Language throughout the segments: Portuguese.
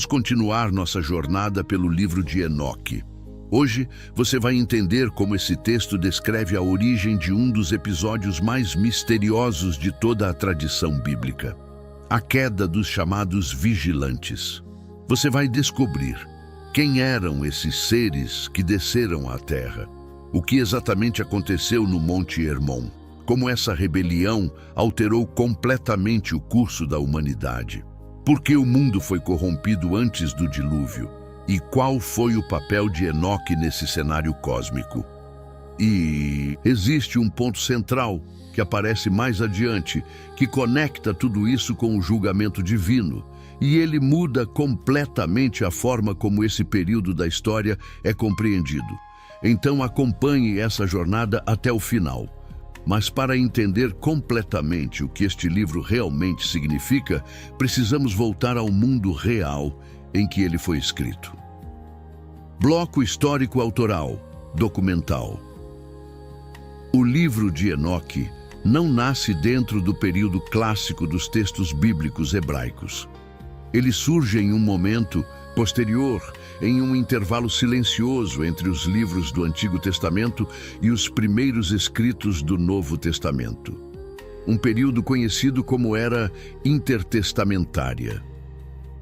continuar nossa jornada pelo livro de Enoque. Hoje, você vai entender como esse texto descreve a origem de um dos episódios mais misteriosos de toda a tradição bíblica: a queda dos chamados vigilantes. Você vai descobrir quem eram esses seres que desceram à terra, o que exatamente aconteceu no Monte Hermon, como essa rebelião alterou completamente o curso da humanidade, por que o mundo foi corrompido antes do dilúvio e qual foi o papel de Enoque nesse cenário cósmico. E existe um ponto central que aparece mais adiante, que conecta tudo isso com o julgamento divino, e ele muda completamente a forma como esse período da história é compreendido. Então acompanhe essa jornada até o final. Mas para entender completamente o que este livro realmente significa, precisamos voltar ao mundo real em que ele foi escrito. Bloco histórico autoral, documental. O livro de Enoque não nasce dentro do período clássico dos textos bíblicos hebraicos. Ele surge em um momento posterior, em um intervalo silencioso entre os livros do Antigo Testamento e os primeiros escritos do Novo Testamento. Um período conhecido como Era Intertestamentária.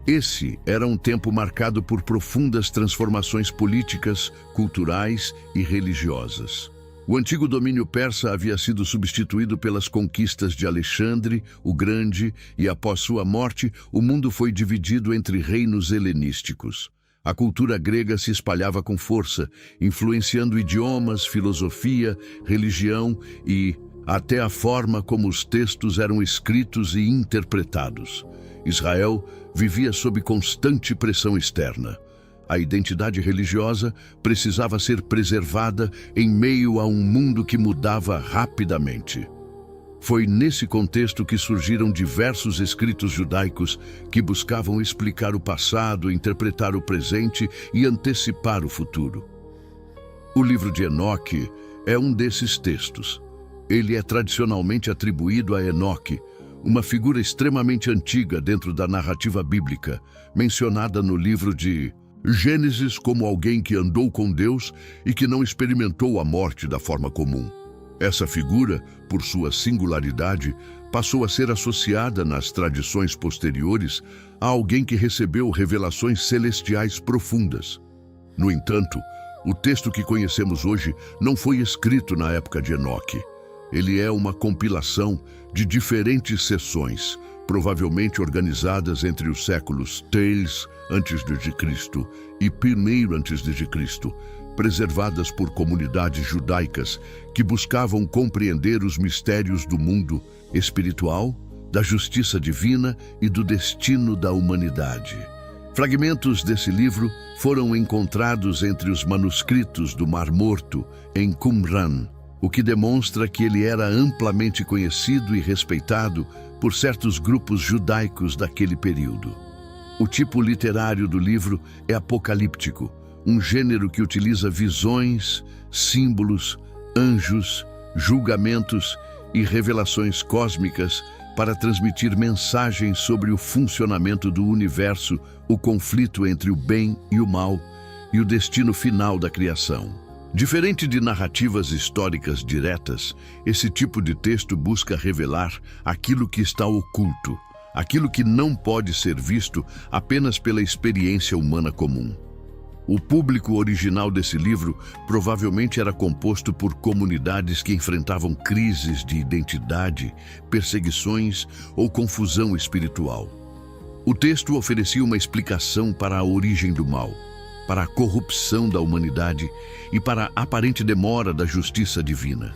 Esse era um tempo marcado por profundas transformações políticas, culturais e religiosas. O antigo domínio persa havia sido substituído pelas conquistas de Alexandre o Grande e, após sua morte, o mundo foi dividido entre reinos helenísticos. A cultura grega se espalhava com força, influenciando idiomas, filosofia, religião e até a forma como os textos eram escritos e interpretados. Israel vivia sob constante pressão externa. A identidade religiosa precisava ser preservada em meio a um mundo que mudava rapidamente. Foi nesse contexto que surgiram diversos escritos judaicos que buscavam explicar o passado, interpretar o presente e antecipar o futuro. O livro de Enoque é um desses textos. Ele é tradicionalmente atribuído a Enoque, uma figura extremamente antiga dentro da narrativa bíblica, mencionada no livro de Gênesis como alguém que andou com Deus e que não experimentou a morte da forma comum. Essa figura, por sua singularidade, passou a ser associada nas tradições posteriores a alguém que recebeu revelações celestiais profundas. No entanto, o texto que conhecemos hoje não foi escrito na época de Enoque. Ele é uma compilação de diferentes seções, provavelmente organizadas entre os séculos III a.C. e I a.C., preservadas por comunidades judaicas que buscavam compreender os mistérios do mundo espiritual, da justiça divina e do destino da humanidade. Fragmentos desse livro foram encontrados entre os manuscritos do Mar Morto, em Qumran, o que demonstra que ele era amplamente conhecido e respeitado por certos grupos judaicos daquele período. O tipo literário do livro é apocalíptico, um gênero que utiliza visões, símbolos, anjos, julgamentos e revelações cósmicas para transmitir mensagens sobre o funcionamento do universo, o conflito entre o bem e o mal e o destino final da criação. Diferente de narrativas históricas diretas, esse tipo de texto busca revelar aquilo que está oculto, aquilo que não pode ser visto apenas pela experiência humana comum. O público original desse livro provavelmente era composto por comunidades que enfrentavam crises de identidade, perseguições ou confusão espiritual. O texto oferecia uma explicação para a origem do mal, para a corrupção da humanidade e para a aparente demora da justiça divina.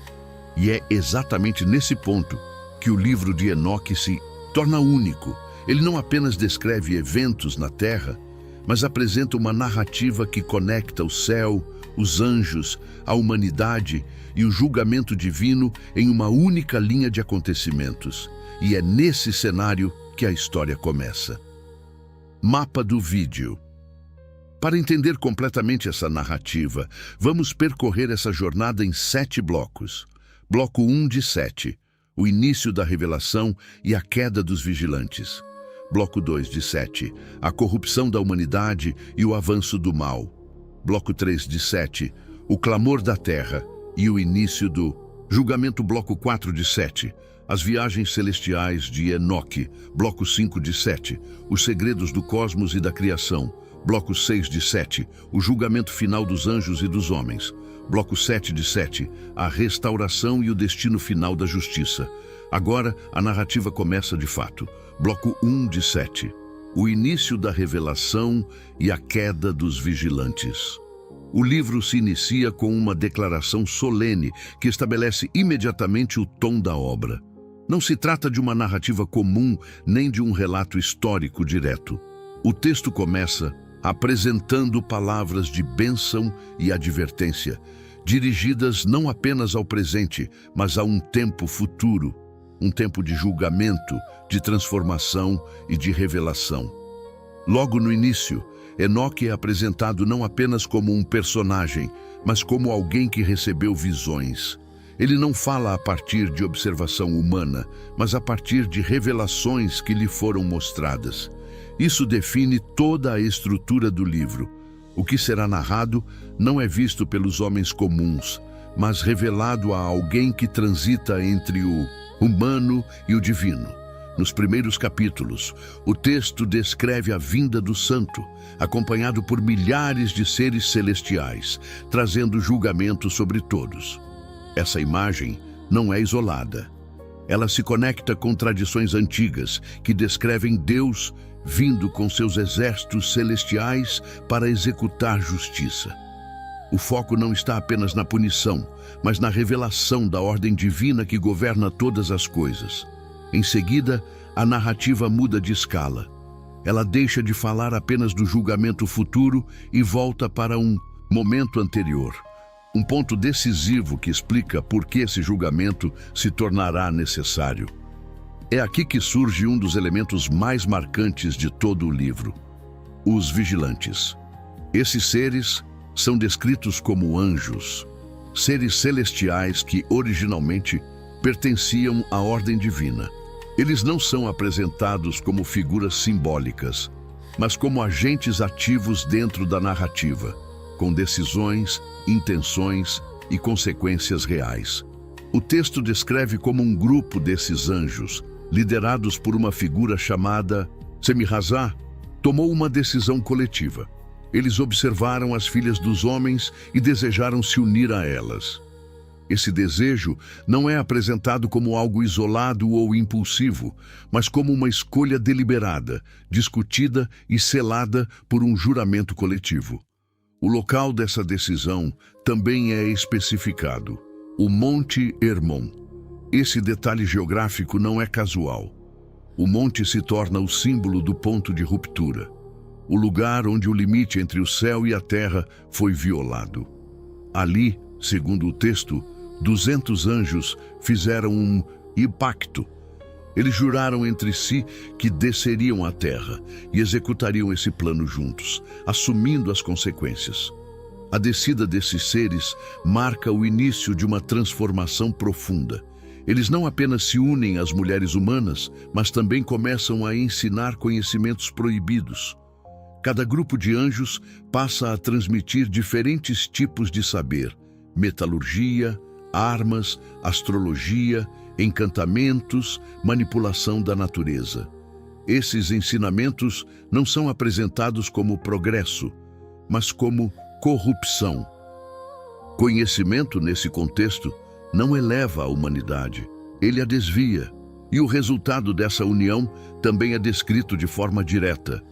E é exatamente nesse ponto que o livro de Enoque se torna único. Ele não apenas descreve eventos na Terra, mas apresenta uma narrativa que conecta o céu, os anjos, a humanidade e o julgamento divino em uma única linha de acontecimentos. E é nesse cenário que a história começa. Mapa do vídeo. Para entender completamente essa narrativa, vamos percorrer essa jornada em 7 blocos. Bloco 1 de 7, o início da revelação e a queda dos vigilantes. Bloco 2 de 7, a corrupção da humanidade e o avanço do mal. Bloco 3 de 7, o clamor da terra e o início do julgamento. Bloco 4 de 7, as viagens celestiais de Enoque. Bloco 5 de 7, os segredos do cosmos e da criação. Bloco 6 de 7, o julgamento final dos anjos e dos homens. Bloco 7 de 7, a restauração e o destino final da justiça. Agora, a narrativa começa de fato. Bloco 1 de 7, o início da revelação e a queda dos vigilantes. O livro se inicia com uma declaração solene que estabelece imediatamente o tom da obra. Não se trata de uma narrativa comum nem de um relato histórico direto. O texto começa apresentando palavras de bênção e advertência, dirigidas não apenas ao presente, mas a um tempo futuro, um tempo de julgamento, de transformação e de revelação. Logo no início, Enoque é apresentado não apenas como um personagem, mas como alguém que recebeu visões. Ele não fala a partir de observação humana, mas a partir de revelações que lhe foram mostradas. Isso define toda a estrutura do livro. O que será narrado não é visto pelos homens comuns, mas revelado a alguém que transita entre o humano e o divino. Nos primeiros capítulos, o texto descreve a vinda do Santo, acompanhado por milhares de seres celestiais, trazendo julgamento sobre todos. Essa imagem não é isolada. Ela se conecta com tradições antigas que descrevem Deus vindo com seus exércitos celestiais para executar justiça. O foco não está apenas na punição, mas na revelação da ordem divina que governa todas as coisas. Em seguida, a narrativa muda de escala. Ela deixa de falar apenas do julgamento futuro e volta para um momento anterior. Um ponto decisivo que explica por que esse julgamento se tornará necessário. É aqui que surge um dos elementos mais marcantes de todo o livro: os vigilantes. Esses seres são descritos como anjos, seres celestiais que originalmente pertenciam à ordem divina. Eles não são apresentados como figuras simbólicas, mas como agentes ativos dentro da narrativa, com decisões, intenções e consequências reais. O texto descreve como um grupo desses anjos, liderados por uma figura chamada Semirassá, tomou uma decisão coletiva. Eles observaram as filhas dos homens e desejaram se unir a elas. Esse desejo não é apresentado como algo isolado ou impulsivo, mas como uma escolha deliberada, discutida e selada por um juramento coletivo. O local dessa decisão também é especificado: o Monte Hermon. Esse detalhe geográfico não é casual. O monte se torna o símbolo do ponto de ruptura, o lugar onde o limite entre o céu e a terra foi violado. Ali, segundo o texto, 200 anjos fizeram um pacto. Eles juraram entre si que desceriam à terra e executariam esse plano juntos, assumindo as consequências. A descida desses seres marca o início de uma transformação profunda. Eles não apenas se unem às mulheres humanas, mas também começam a ensinar conhecimentos proibidos. Cada grupo de anjos passa a transmitir diferentes tipos de saber: metalurgia, armas, astrologia, encantamentos, manipulação da natureza. Esses ensinamentos não são apresentados como progresso, mas como corrupção. Conhecimento, nesse contexto, não eleva a humanidade, ele a desvia. E o resultado dessa união também é descrito de forma direta.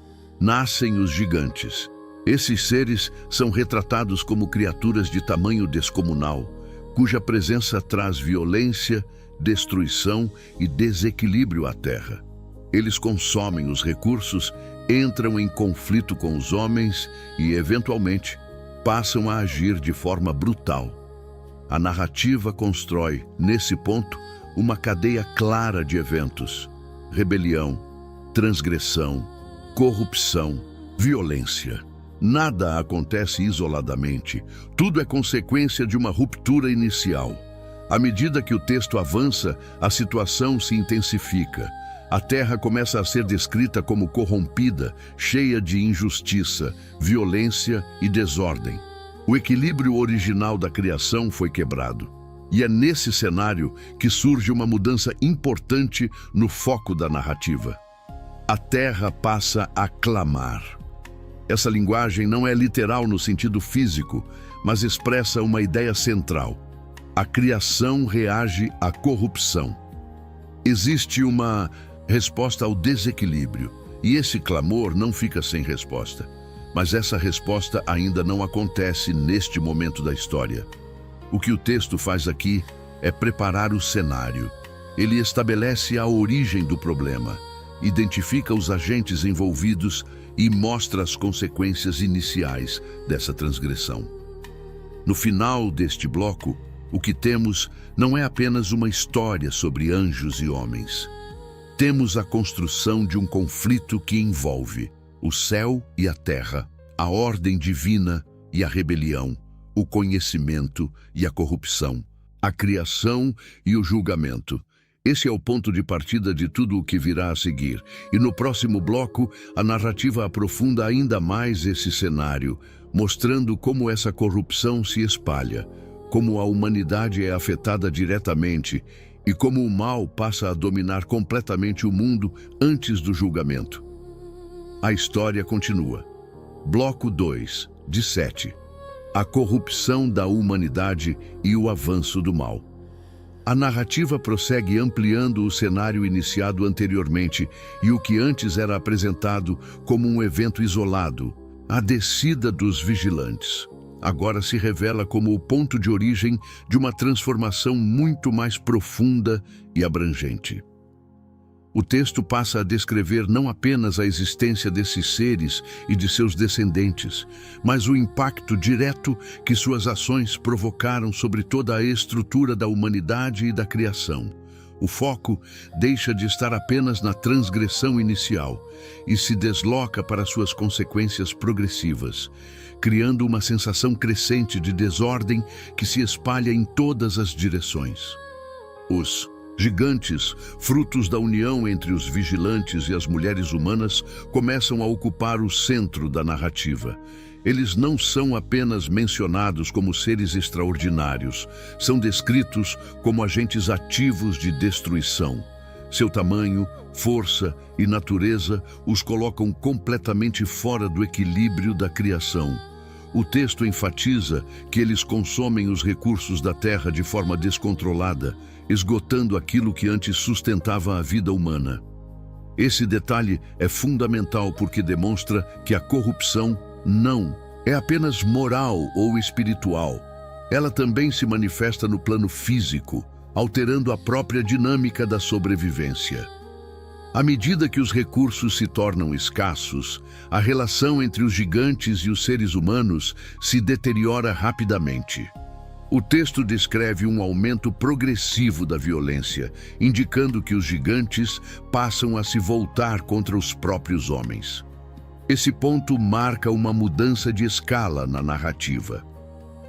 Nascem os gigantes. Esses seres são retratados como criaturas de tamanho descomunal, cuja presença traz violência, destruição e desequilíbrio à terra. Eles consomem os recursos, entram em conflito com os homens e, eventualmente, passam a agir de forma brutal. A narrativa constrói, nesse ponto, uma cadeia clara de eventos: rebelião, transgressão, corrupção, violência. Nada acontece isoladamente, tudo é consequência de uma ruptura inicial. À medida que o texto avança, a situação se intensifica. A Terra começa a ser descrita como corrompida, cheia de injustiça, violência e desordem. O equilíbrio original da criação foi quebrado. E é nesse cenário que surge uma mudança importante no foco da narrativa. A Terra passa a clamar. Essa linguagem não é literal no sentido físico, mas expressa uma ideia central. A criação reage à corrupção. Existe uma resposta ao desequilíbrio, e esse clamor não fica sem resposta. Mas essa resposta ainda não acontece neste momento da história. O que o texto faz aqui é preparar o cenário. Ele estabelece a origem do problema, identifica os agentes envolvidos e mostra as consequências iniciais dessa transgressão. No final deste bloco, o que temos não é apenas uma história sobre anjos e homens. Temos a construção de um conflito que envolve o céu e a terra, a ordem divina e a rebelião, o conhecimento e a corrupção, a criação e o julgamento. Esse é o ponto de partida de tudo o que virá a seguir. E no próximo bloco, a narrativa aprofunda ainda mais esse cenário, mostrando como essa corrupção se espalha, como a humanidade é afetada diretamente e como o mal passa a dominar completamente o mundo antes do julgamento. A história continua. Bloco 2, de 7. A corrupção da humanidade e o avanço do mal. A narrativa prossegue ampliando o cenário iniciado anteriormente e o que antes era apresentado como um evento isolado, a descida dos vigilantes. Agora se revela como o ponto de origem de uma transformação muito mais profunda e abrangente. O texto passa a descrever não apenas a existência desses seres e de seus descendentes, mas o impacto direto que suas ações provocaram sobre toda a estrutura da humanidade e da criação. O foco deixa de estar apenas na transgressão inicial e se desloca para suas consequências progressivas, criando uma sensação crescente de desordem que se espalha em todas as direções. Os gigantes, frutos da união entre os vigilantes e as mulheres humanas, começam a ocupar o centro da narrativa. Eles não são apenas mencionados como seres extraordinários, são descritos como agentes ativos de destruição. Seu tamanho, força e natureza os colocam completamente fora do equilíbrio da criação. O texto enfatiza que eles consomem os recursos da terra de forma descontrolada, esgotando aquilo que antes sustentava a vida humana. Esse detalhe é fundamental porque demonstra que a corrupção não é apenas moral ou espiritual. Ela também se manifesta no plano físico, alterando a própria dinâmica da sobrevivência. À medida que os recursos se tornam escassos, a relação entre os gigantes e os seres humanos se deteriora rapidamente. O texto descreve um aumento progressivo da violência, indicando que os gigantes passam a se voltar contra os próprios homens. Esse ponto marca uma mudança de escala na narrativa.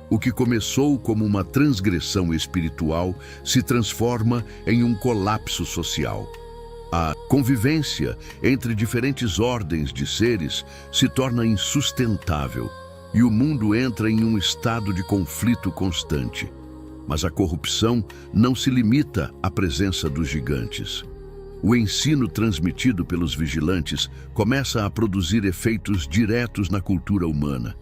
O que começou como uma transgressão espiritual se transforma em um colapso social. A convivência entre diferentes ordens de seres se torna insustentável e o mundo entra em um estado de conflito constante. Mas a corrupção não se limita à presença dos gigantes. O ensino transmitido pelos vigilantes começa a produzir efeitos diretos na cultura humana.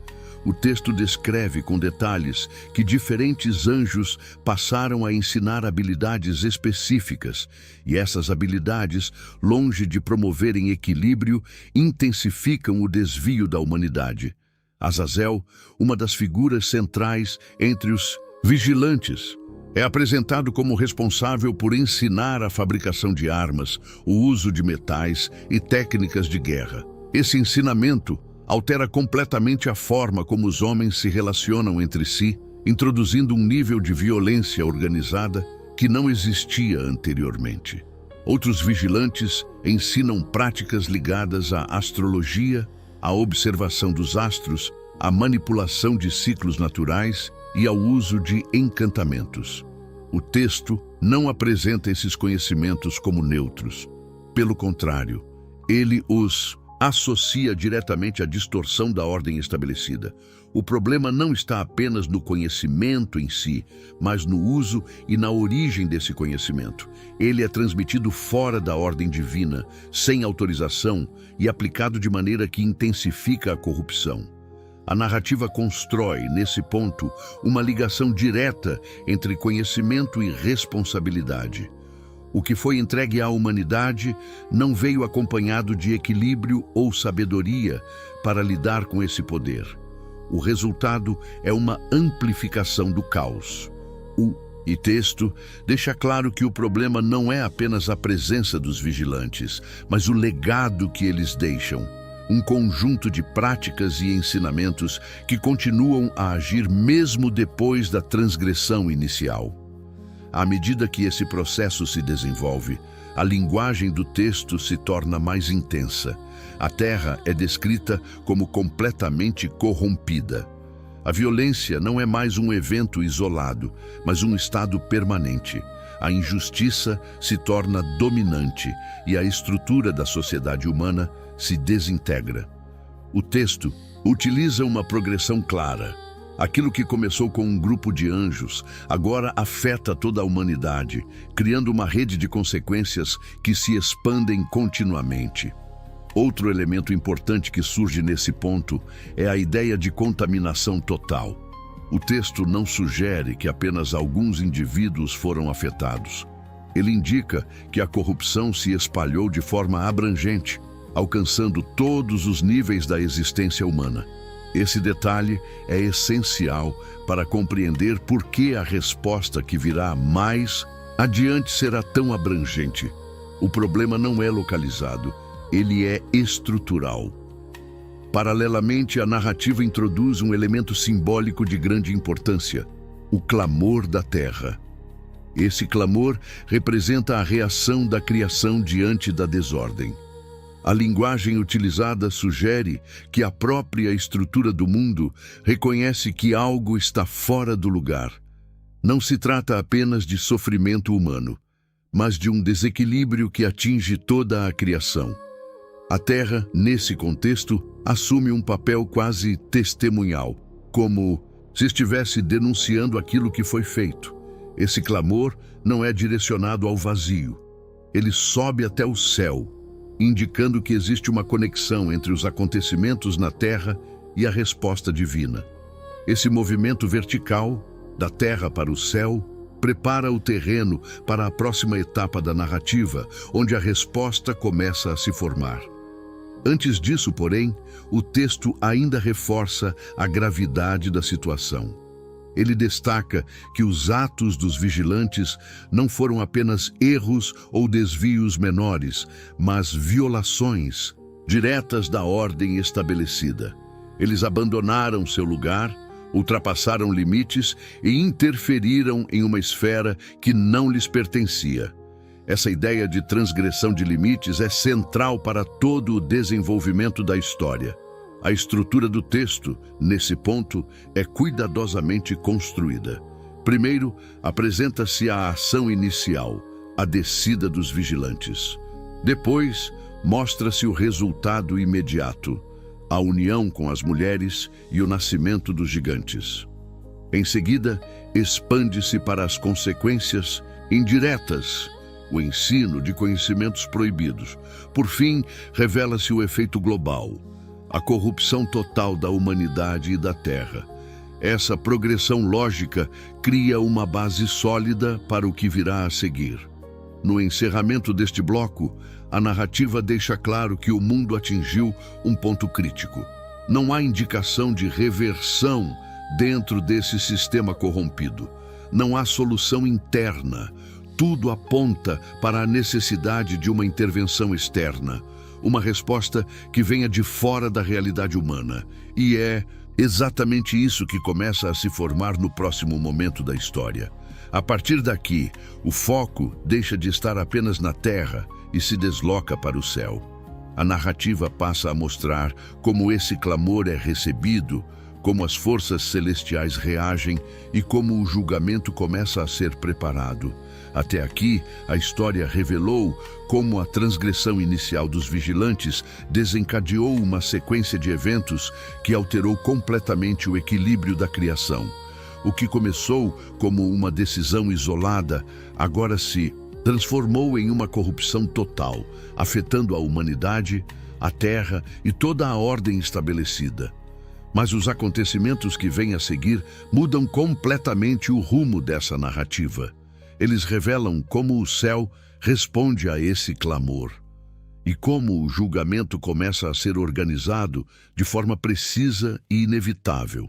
O texto descreve com detalhes que diferentes anjos passaram a ensinar habilidades específicas, e essas habilidades, longe de promoverem equilíbrio, intensificam o desvio da humanidade. Azazel, uma das figuras centrais entre os vigilantes, é apresentado como responsável por ensinar a fabricação de armas, o uso de metais e técnicas de guerra. Esse ensinamento altera completamente a forma como os homens se relacionam entre si, introduzindo um nível de violência organizada que não existia anteriormente. Outros vigilantes ensinam práticas ligadas à astrologia, à observação dos astros, à manipulação de ciclos naturais e ao uso de encantamentos. O texto não apresenta esses conhecimentos como neutros. Pelo contrário, ele os associa diretamente à distorção da ordem estabelecida. O problema não está apenas no conhecimento em si, mas no uso e na origem desse conhecimento. Ele é transmitido fora da ordem divina, sem autorização e aplicado de maneira que intensifica a corrupção. A narrativa constrói, nesse ponto, uma ligação direta entre conhecimento e responsabilidade. O que foi entregue à humanidade não veio acompanhado de equilíbrio ou sabedoria para lidar com esse poder. O resultado é uma amplificação do caos. O texto deixa claro que o problema não é apenas a presença dos vigilantes, mas o legado que eles deixam. Um conjunto de práticas e ensinamentos que continuam a agir mesmo depois da transgressão inicial. À medida que esse processo se desenvolve, a linguagem do texto se torna mais intensa. A Terra é descrita como completamente corrompida. A violência não é mais um evento isolado, mas um estado permanente. A injustiça se torna dominante e a estrutura da sociedade humana se desintegra. O texto utiliza uma progressão clara. Aquilo que começou com um grupo de anjos agora afeta toda a humanidade, criando uma rede de consequências que se expandem continuamente. Outro elemento importante que surge nesse ponto é a ideia de contaminação total. O texto não sugere que apenas alguns indivíduos foram afetados. Ele indica que a corrupção se espalhou de forma abrangente, alcançando todos os níveis da existência humana. Esse detalhe é essencial para compreender por que a resposta que virá mais adiante será tão abrangente. O problema não é localizado, ele é estrutural. Paralelamente, a narrativa introduz um elemento simbólico de grande importância: o clamor da terra. Esse clamor representa a reação da criação diante da desordem. A linguagem utilizada sugere que a própria estrutura do mundo reconhece que algo está fora do lugar. Não se trata apenas de sofrimento humano, mas de um desequilíbrio que atinge toda a criação. A Terra, nesse contexto, assume um papel quase testemunhal, como se estivesse denunciando aquilo que foi feito. Esse clamor não é direcionado ao vazio. Ele sobe até o céu, indicando que existe uma conexão entre os acontecimentos na Terra e a resposta divina. Esse movimento vertical, da Terra para o céu, prepara o terreno para a próxima etapa da narrativa, onde a resposta começa a se formar. Antes disso, porém, o texto ainda reforça a gravidade da situação. Ele destaca que os atos dos vigilantes não foram apenas erros ou desvios menores, mas violações diretas da ordem estabelecida. Eles abandonaram seu lugar, ultrapassaram limites e interferiram em uma esfera que não lhes pertencia. Essa ideia de transgressão de limites é central para todo o desenvolvimento da história. A estrutura do texto, nesse ponto, é cuidadosamente construída. Primeiro, apresenta-se a ação inicial, a descida dos vigilantes. Depois, mostra-se o resultado imediato, a união com as mulheres e o nascimento dos gigantes. Em seguida, expande-se para as consequências indiretas, o ensino de conhecimentos proibidos. Por fim, revela-se o efeito global, a corrupção total da humanidade e da Terra. Essa progressão lógica cria uma base sólida para o que virá a seguir. No encerramento deste bloco, a narrativa deixa claro que o mundo atingiu um ponto crítico. Não há indicação de reversão dentro desse sistema corrompido. Não há solução interna. Tudo aponta para a necessidade de uma intervenção externa, uma resposta que venha de fora da realidade humana. E é exatamente isso que começa a se formar no próximo momento da história. A partir daqui, o foco deixa de estar apenas na Terra e se desloca para o céu. A narrativa passa a mostrar como esse clamor é recebido, como as forças celestiais reagem e como o julgamento começa a ser preparado. Até aqui, a história revelou como a transgressão inicial dos vigilantes desencadeou uma sequência de eventos que alterou completamente o equilíbrio da criação. O que começou como uma decisão isolada, agora se transformou em uma corrupção total, afetando a humanidade, a terra e toda a ordem estabelecida. Mas os acontecimentos que vêm a seguir mudam completamente o rumo dessa narrativa. Eles revelam como o céu responde a esse clamor e como o julgamento começa a ser organizado de forma precisa e inevitável.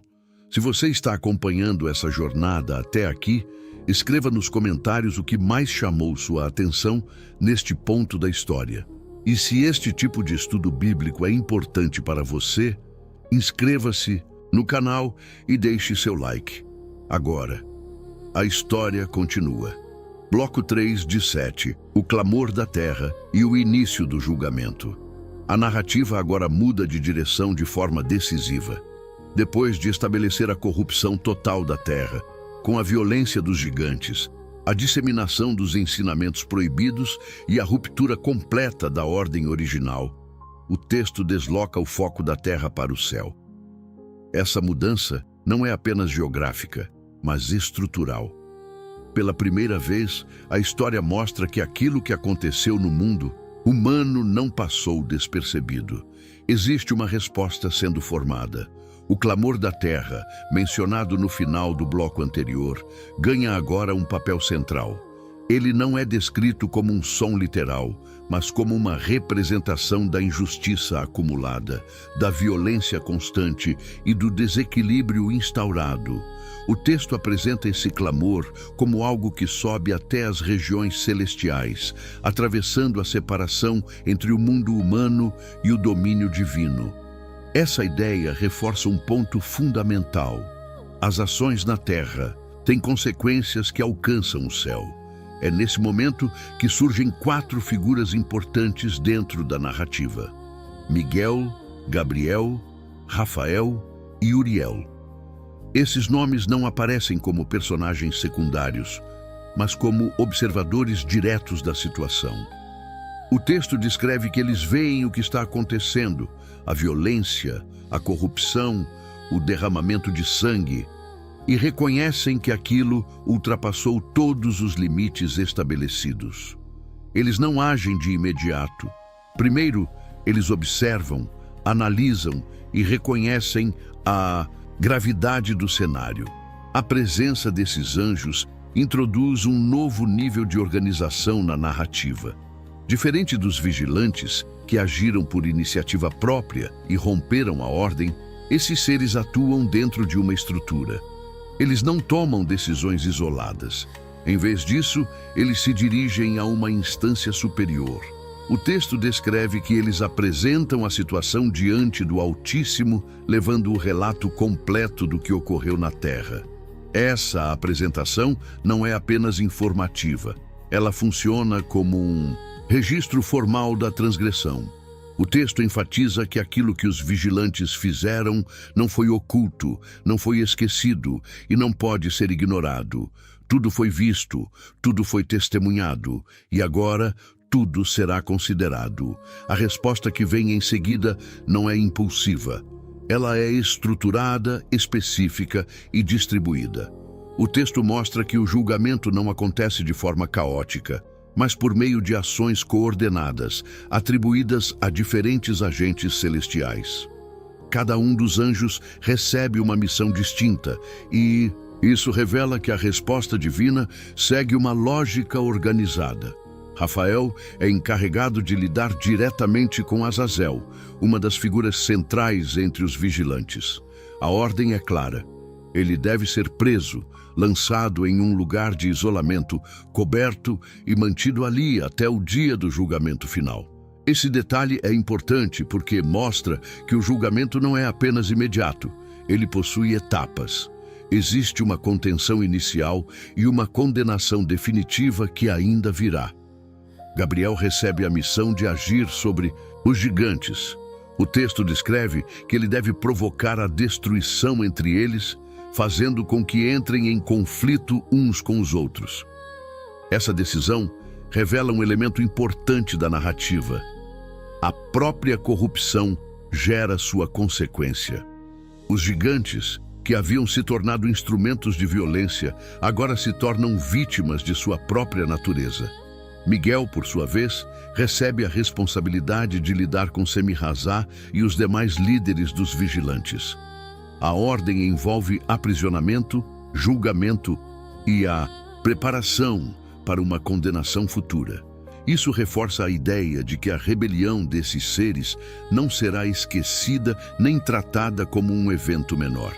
Se você está acompanhando essa jornada até aqui, escreva nos comentários o que mais chamou sua atenção neste ponto da história. E se este tipo de estudo bíblico é importante para você, inscreva-se no canal e deixe seu like. Agora, a história continua. Bloco 3 de 7, o clamor da terra e o início do julgamento. A narrativa agora muda de direção de forma decisiva. Depois de estabelecer a corrupção total da terra, com a violência dos gigantes, a disseminação dos ensinamentos proibidos e a ruptura completa da ordem original, o texto desloca o foco da terra para o céu. Essa mudança não é apenas geográfica, mas estrutural. Pela primeira vez, a história mostra que aquilo que aconteceu no mundo humano não passou despercebido. Existe uma resposta sendo formada. O clamor da terra, mencionado no final do bloco anterior, ganha agora um papel central. Ele não é descrito como um som literal, mas como uma representação da injustiça acumulada, da violência constante e do desequilíbrio instaurado. O texto apresenta esse clamor como algo que sobe até as regiões celestiais, atravessando a separação entre o mundo humano e o domínio divino. Essa ideia reforça um ponto fundamental. As ações na terra têm consequências que alcançam o céu. É nesse momento que surgem 4 figuras importantes dentro da narrativa: Miguel, Gabriel, Rafael e Uriel. Esses nomes não aparecem como personagens secundários, mas como observadores diretos da situação. O texto descreve que eles veem o que está acontecendo, a violência, a corrupção, o derramamento de sangue, e reconhecem que aquilo ultrapassou todos os limites estabelecidos. Eles não agem de imediato. Primeiro, eles observam, analisam e reconhecem a gravidade do cenário. A presença desses anjos introduz um novo nível de organização na narrativa. Diferente dos vigilantes, que agiram por iniciativa própria e romperam a ordem, esses seres atuam dentro de uma estrutura. Eles não tomam decisões isoladas. Em vez disso, eles se dirigem a uma instância superior. O texto descreve que eles apresentam a situação diante do Altíssimo, levando o relato completo do que ocorreu na Terra. Essa apresentação não é apenas informativa. Ela funciona como um registro formal da transgressão. O texto enfatiza que aquilo que os vigilantes fizeram não foi oculto, não foi esquecido e não pode ser ignorado. Tudo foi visto, tudo foi testemunhado e agora tudo será considerado. A resposta que vem em seguida não é impulsiva. Ela é estruturada, específica e distribuída. O texto mostra que o julgamento não acontece de forma caótica, mas por meio de ações coordenadas, atribuídas a diferentes agentes celestiais. Cada um dos anjos recebe uma missão distinta e isso revela que a resposta divina segue uma lógica organizada. Rafael é encarregado de lidar diretamente com Azazel, uma das figuras centrais entre os vigilantes. A ordem é clara. Ele deve ser preso, lançado em um lugar de isolamento, coberto e mantido ali até o dia do julgamento final. Esse detalhe é importante porque mostra que o julgamento não é apenas imediato, ele possui etapas. Existe uma contenção inicial e uma condenação definitiva que ainda virá. Gabriel recebe a missão de agir sobre os gigantes. O texto descreve que ele deve provocar a destruição entre eles, fazendo com que entrem em conflito uns com os outros. Essa decisão revela um elemento importante da narrativa. A própria corrupção gera sua consequência. Os gigantes, que haviam se tornado instrumentos de violência, agora se tornam vítimas de sua própria natureza. Miguel, por sua vez, recebe a responsabilidade de lidar com Semirrazá e os demais líderes dos vigilantes. A ordem envolve aprisionamento, julgamento e a preparação para uma condenação futura. Isso reforça a ideia de que a rebelião desses seres não será esquecida nem tratada como um evento menor.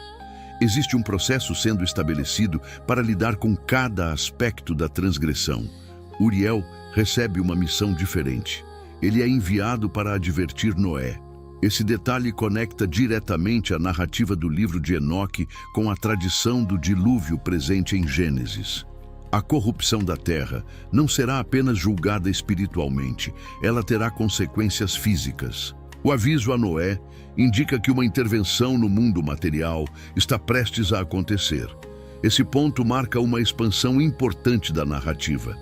Existe um processo sendo estabelecido para lidar com cada aspecto da transgressão. Uriel recebe uma missão diferente. Ele é enviado para advertir Noé. Esse detalhe conecta diretamente a narrativa do livro de Enoque com a tradição do dilúvio presente em Gênesis. A corrupção da terra não será apenas julgada espiritualmente, ela terá consequências físicas. O aviso a Noé indica que uma intervenção no mundo material está prestes a acontecer. Esse ponto marca uma expansão importante da narrativa.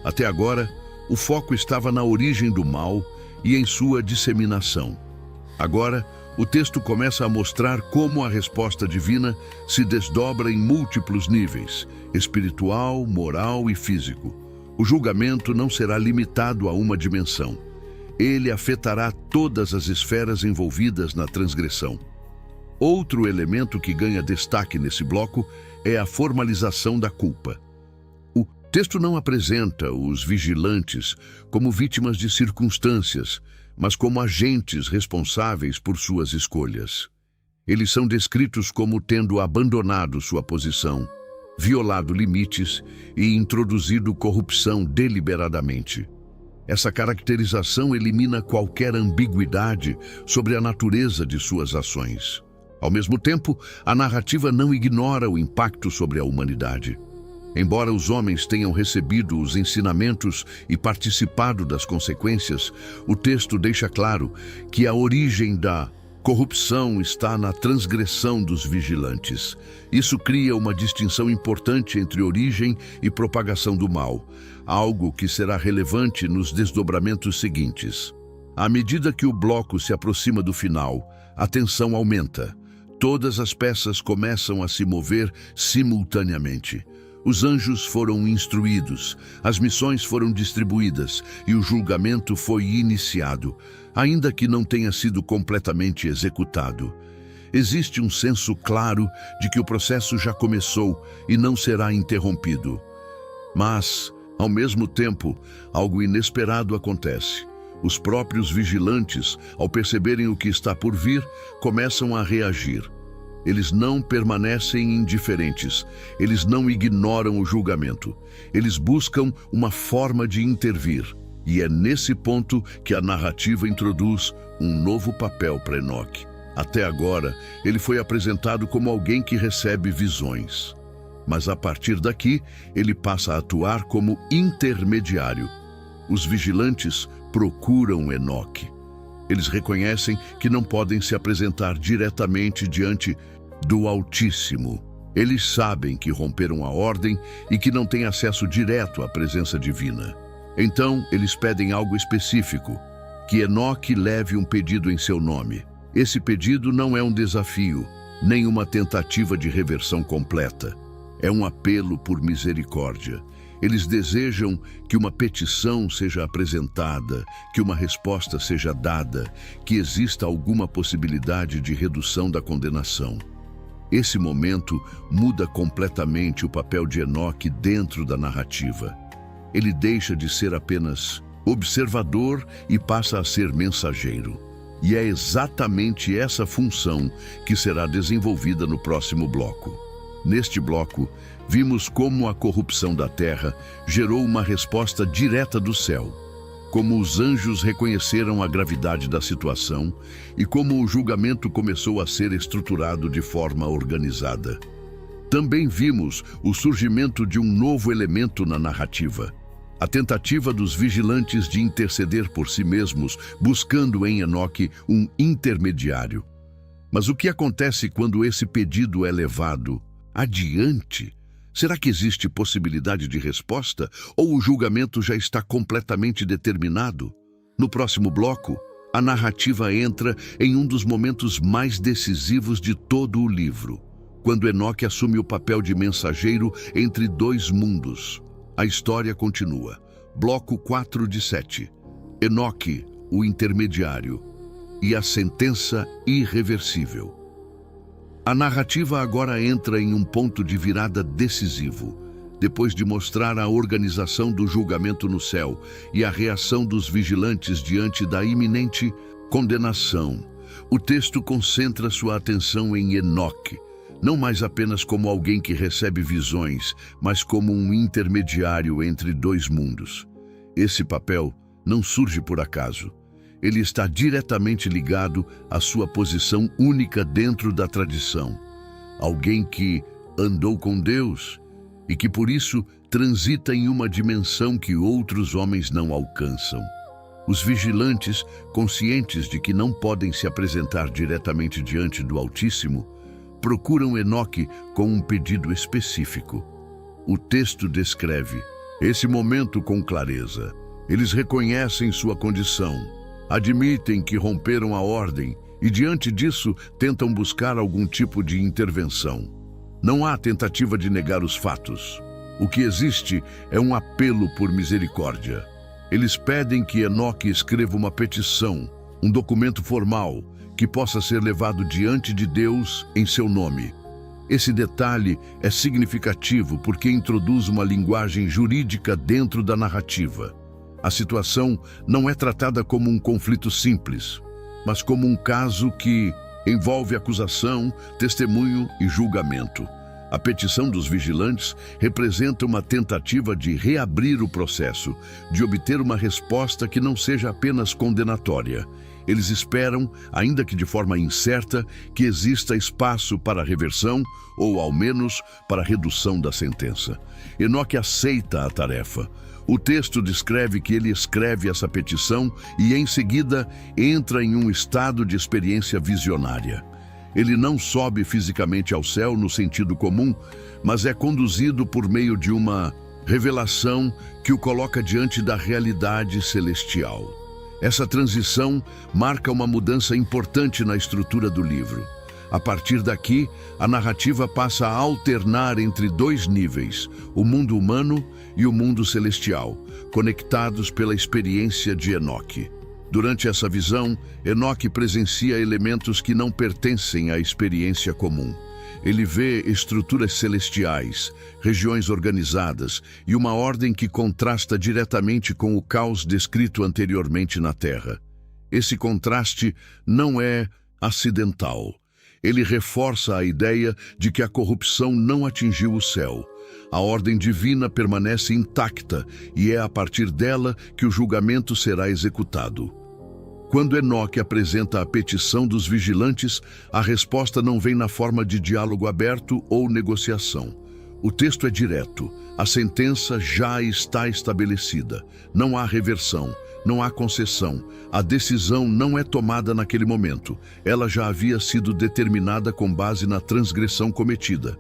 Até agora, o foco estava na origem do mal e em sua disseminação. Agora, o texto começa a mostrar como a resposta divina se desdobra em múltiplos níveis, espiritual, moral e físico. O julgamento não será limitado a uma dimensão. Ele afetará todas as esferas envolvidas na transgressão. Outro elemento que ganha destaque nesse bloco é a formalização da culpa. O texto não apresenta os vigilantes como vítimas de circunstâncias, mas como agentes responsáveis por suas escolhas. Eles são descritos como tendo abandonado sua posição, violado limites e introduzido corrupção deliberadamente. Essa caracterização elimina qualquer ambiguidade sobre a natureza de suas ações. Ao mesmo tempo, a narrativa não ignora o impacto sobre a humanidade. Embora os homens tenham recebido os ensinamentos e participado das consequências, o texto deixa claro que a origem da corrupção está na transgressão dos vigilantes. Isso cria uma distinção importante entre origem e propagação do mal, algo que será relevante nos desdobramentos seguintes. À medida que o bloco se aproxima do final, a tensão aumenta. Todas as peças começam a se mover simultaneamente. Os anjos foram instruídos, as missões foram distribuídas e o julgamento foi iniciado, ainda que não tenha sido completamente executado. Existe um senso claro de que o processo já começou e não será interrompido. Mas, ao mesmo tempo, algo inesperado acontece. Os próprios vigilantes, ao perceberem o que está por vir, começam a reagir. Eles não permanecem indiferentes, eles não ignoram o julgamento, eles buscam uma forma de intervir. E é nesse ponto que a narrativa introduz um novo papel para Enoque. Até agora, ele foi apresentado como alguém que recebe visões. Mas a partir daqui, ele passa a atuar como intermediário. Os vigilantes procuram Enoque. Eles reconhecem que não podem se apresentar diretamente diante do Altíssimo. Eles sabem que romperam a ordem e que não têm acesso direto à presença divina. Então, eles pedem algo específico, que Enoque leve um pedido em seu nome. Esse pedido não é um desafio, nem uma tentativa de reversão completa. É um apelo por misericórdia. Eles desejam que uma petição seja apresentada, que uma resposta seja dada, que exista alguma possibilidade de redução da condenação. Esse momento muda completamente o papel de Enoque dentro da narrativa. Ele deixa de ser apenas observador e passa a ser mensageiro. E é exatamente essa função que será desenvolvida no próximo bloco. Neste bloco, vimos como a corrupção da terra gerou uma resposta direta do céu, como os anjos reconheceram a gravidade da situação e como o julgamento começou a ser estruturado de forma organizada. Também vimos o surgimento de um novo elemento na narrativa, a tentativa dos vigilantes de interceder por si mesmos, buscando em Enoque um intermediário. Mas o que acontece quando esse pedido é levado adiante, Será que existe possibilidade de resposta ou o julgamento já está completamente determinado? No próximo bloco, a narrativa entra em um dos momentos mais decisivos de todo o livro, quando Enoque assume o papel de mensageiro entre dois mundos. A história continua. Bloco 4 de 7. Enoque, o intermediário, e a sentença irreversível. A narrativa agora entra em um ponto de virada decisivo. Depois de mostrar a organização do julgamento no céu e a reação dos vigilantes diante da iminente condenação, o texto concentra sua atenção em Enoque, não mais apenas como alguém que recebe visões, mas como um intermediário entre dois mundos. Esse papel não surge por acaso. Ele está diretamente ligado à sua posição única dentro da tradição. Alguém que andou com Deus e que por isso transita em uma dimensão que outros homens não alcançam. Os vigilantes, conscientes de que não podem se apresentar diretamente diante do Altíssimo, procuram Enoque com um pedido específico. O texto descreve esse momento com clareza. Eles reconhecem sua condição, admitem que romperam a ordem e, diante disso, tentam buscar algum tipo de intervenção. Não há tentativa de negar os fatos. O que existe é um apelo por misericórdia. Eles pedem que Enoque escreva uma petição, um documento formal, que possa ser levado diante de Deus em seu nome. Esse detalhe é significativo porque introduz uma linguagem jurídica dentro da narrativa. A situação não é tratada como um conflito simples, mas como um caso que envolve acusação, testemunho e julgamento. A petição dos vigilantes representa uma tentativa de reabrir o processo, de obter uma resposta que não seja apenas condenatória. Eles esperam, ainda que de forma incerta, que exista espaço para reversão ou, ao menos, para redução da sentença. Enoque aceita a tarefa. O texto descreve que ele escreve essa petição e, em seguida, entra em um estado de experiência visionária. Ele não sobe fisicamente ao céu no sentido comum, mas é conduzido por meio de uma revelação que o coloca diante da realidade celestial. Essa transição marca uma mudança importante na estrutura do livro. A partir daqui, a narrativa passa a alternar entre dois níveis, o mundo humano e o mundo celestial, conectados pela experiência de Enoque. Durante essa visão, Enoque presencia elementos que não pertencem à experiência comum. Ele vê estruturas celestiais, regiões organizadas e uma ordem que contrasta diretamente com o caos descrito anteriormente na Terra. Esse contraste não é acidental. Ele reforça a ideia de que a corrupção não atingiu o céu. A ordem divina permanece intacta e é a partir dela que o julgamento será executado. Quando Enoque apresenta a petição dos vigilantes, a resposta não vem na forma de diálogo aberto ou negociação. O texto é direto. A sentença já está estabelecida. Não há reversão, não há concessão. A decisão não é tomada naquele momento. Ela já havia sido determinada com base na transgressão cometida.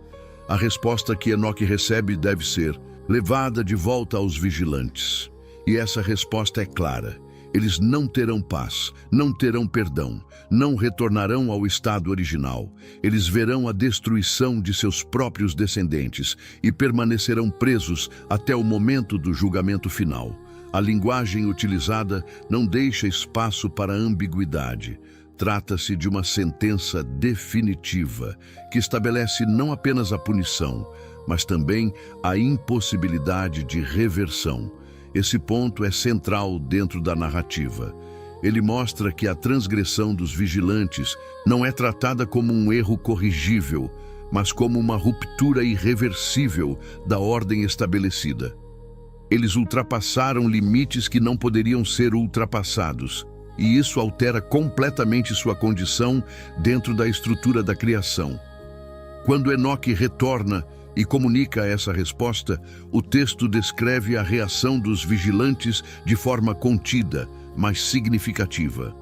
A resposta que Enoque recebe deve ser levada de volta aos vigilantes. E essa resposta é clara. Eles não terão paz, não terão perdão, não retornarão ao estado original. Eles verão a destruição de seus próprios descendentes e permanecerão presos até o momento do julgamento final. A linguagem utilizada não deixa espaço para ambiguidade. Trata-se de uma sentença definitiva que estabelece não apenas a punição, mas também a impossibilidade de reversão. Esse ponto é central dentro da narrativa. Ele mostra que a transgressão dos vigilantes não é tratada como um erro corrigível, mas como uma ruptura irreversível da ordem estabelecida. Eles ultrapassaram limites que não poderiam ser ultrapassados, e isso altera completamente sua condição dentro da estrutura da criação. Quando Enoque retorna e comunica essa resposta, o texto descreve a reação dos vigilantes de forma contida, mas significativa.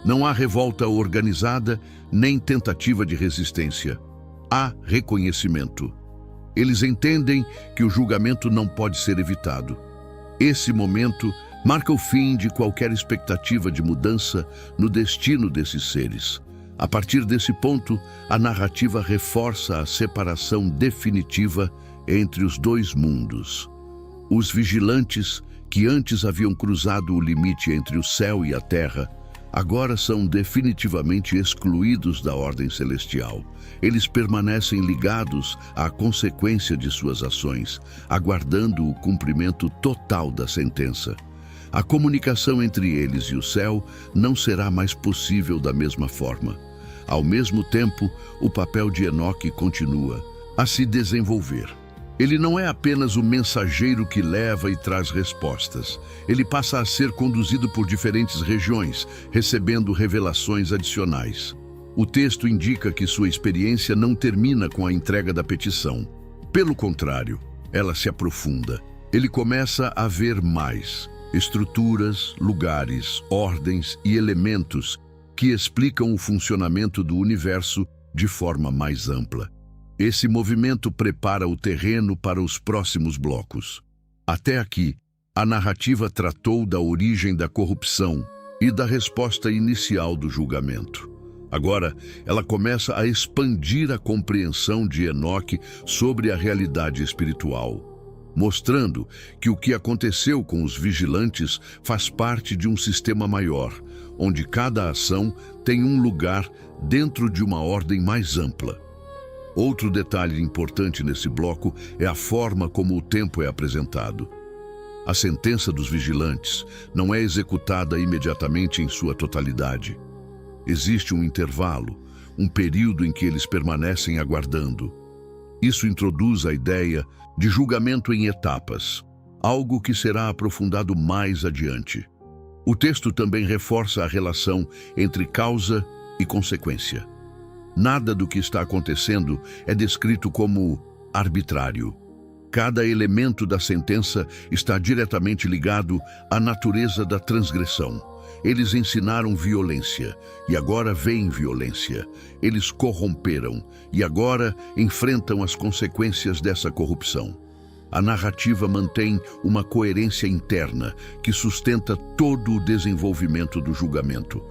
Não há revolta organizada, nem tentativa de resistência. Há reconhecimento. Eles entendem que o julgamento não pode ser evitado. Esse momento marca o fim de qualquer expectativa de mudança no destino desses seres. A partir desse ponto, a narrativa reforça a separação definitiva entre os dois mundos. Os vigilantes, que antes haviam cruzado o limite entre o céu e a terra, agora são definitivamente excluídos da ordem celestial. Eles permanecem ligados à consequência de suas ações, aguardando o cumprimento total da sentença. A comunicação entre eles e o céu não será mais possível da mesma forma. Ao mesmo tempo, o papel de Enoque continua a se desenvolver. Ele não é apenas o mensageiro que leva e traz respostas. Ele passa a ser conduzido por diferentes regiões, recebendo revelações adicionais. O texto indica que sua experiência não termina com a entrega da petição. Pelo contrário, ela se aprofunda. Ele começa a ver mais estruturas, lugares, ordens e elementos que explicam o funcionamento do universo de forma mais ampla. Esse movimento prepara o terreno para os próximos blocos. Até aqui, a narrativa tratou da origem da corrupção e da resposta inicial do julgamento. Agora, ela começa a expandir a compreensão de Enoque sobre a realidade espiritual, mostrando que o que aconteceu com os vigilantes faz parte de um sistema maior, onde cada ação tem um lugar dentro de uma ordem mais ampla. Outro detalhe importante nesse bloco é a forma como o tempo é apresentado. A sentença dos vigilantes não é executada imediatamente em sua totalidade. Existe um intervalo, um período em que eles permanecem aguardando. Isso introduz a ideia de julgamento em etapas, algo que será aprofundado mais adiante. O texto também reforça a relação entre causa e consequência. Nada do que está acontecendo é descrito como arbitrário. Cada elemento da sentença está diretamente ligado à natureza da transgressão. Eles ensinaram violência, e agora veem violência. Eles corromperam, e agora enfrentam as consequências dessa corrupção. A narrativa mantém uma coerência interna que sustenta todo o desenvolvimento do julgamento.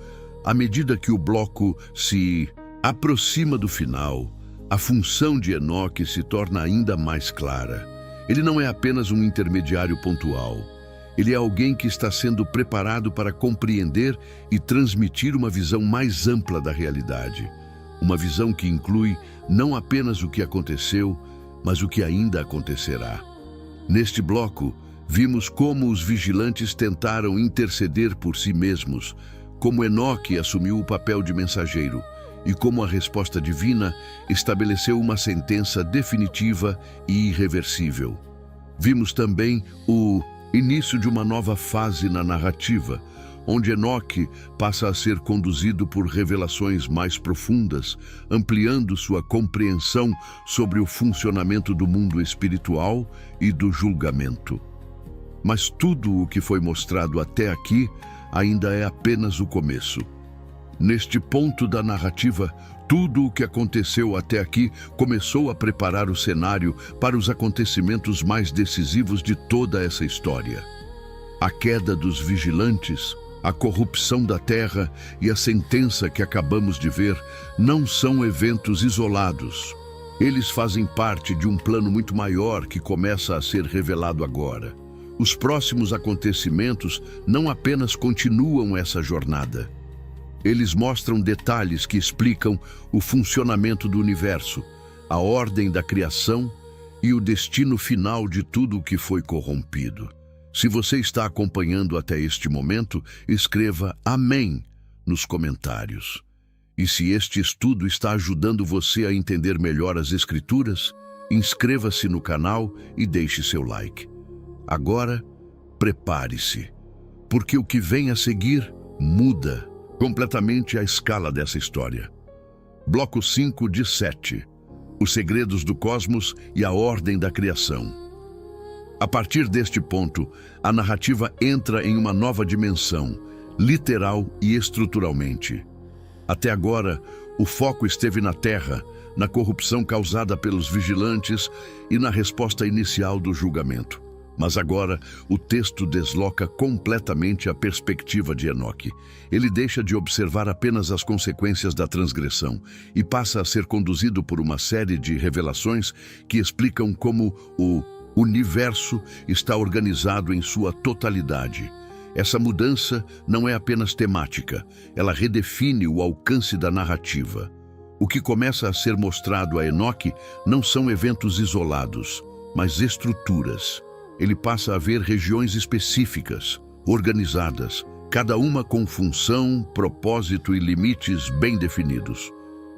À medida que o bloco se aproxima do final, a função de Enoque se torna ainda mais clara. Ele não é apenas um intermediário pontual. Ele é alguém que está sendo preparado para compreender e transmitir uma visão mais ampla da realidade. Uma visão que inclui não apenas o que aconteceu, mas o que ainda acontecerá. Neste bloco, vimos como os vigilantes tentaram interceder por si mesmos, como Enoque assumiu o papel de mensageiro, e como a resposta divina estabeleceu uma sentença definitiva e irreversível. Vimos também o início de uma nova fase na narrativa, onde Enoque passa a ser conduzido por revelações mais profundas, ampliando sua compreensão sobre o funcionamento do mundo espiritual e do julgamento. Mas tudo o que foi mostrado até aqui ainda é apenas o começo. Neste ponto da narrativa, tudo o que aconteceu até aqui começou a preparar o cenário para os acontecimentos mais decisivos de toda essa história. A queda dos vigilantes, a corrupção da terra e a sentença que acabamos de ver não são eventos isolados. Eles fazem parte de um plano muito maior que começa a ser revelado agora. Os próximos acontecimentos não apenas continuam essa jornada. Eles mostram detalhes que explicam o funcionamento do universo, a ordem da criação e o destino final de tudo o que foi corrompido. Se você está acompanhando até este momento, escreva Amém nos comentários. E se este estudo está ajudando você a entender melhor as Escrituras, inscreva-se no canal e deixe seu like. Agora, prepare-se, porque o que vem a seguir muda completamente a escala dessa história. Bloco 5 de 7. Os segredos do cosmos e a ordem da criação. A partir deste ponto, a narrativa entra em uma nova dimensão, literal e estruturalmente. Até agora, O foco esteve na terra, na corrupção causada pelos vigilantes e na resposta inicial do julgamento. Mas agora, o texto desloca completamente a perspectiva de Enoque. Ele deixa de observar apenas as consequências da transgressão e passa a ser conduzido por uma série de revelações que explicam como o universo está organizado em sua totalidade. Essa mudança não é apenas temática, ela redefine o alcance da narrativa. O que começa a ser mostrado a Enoque não são eventos isolados, mas estruturas. Ele passa a ver regiões específicas, organizadas, cada uma com função, propósito e limites bem definidos.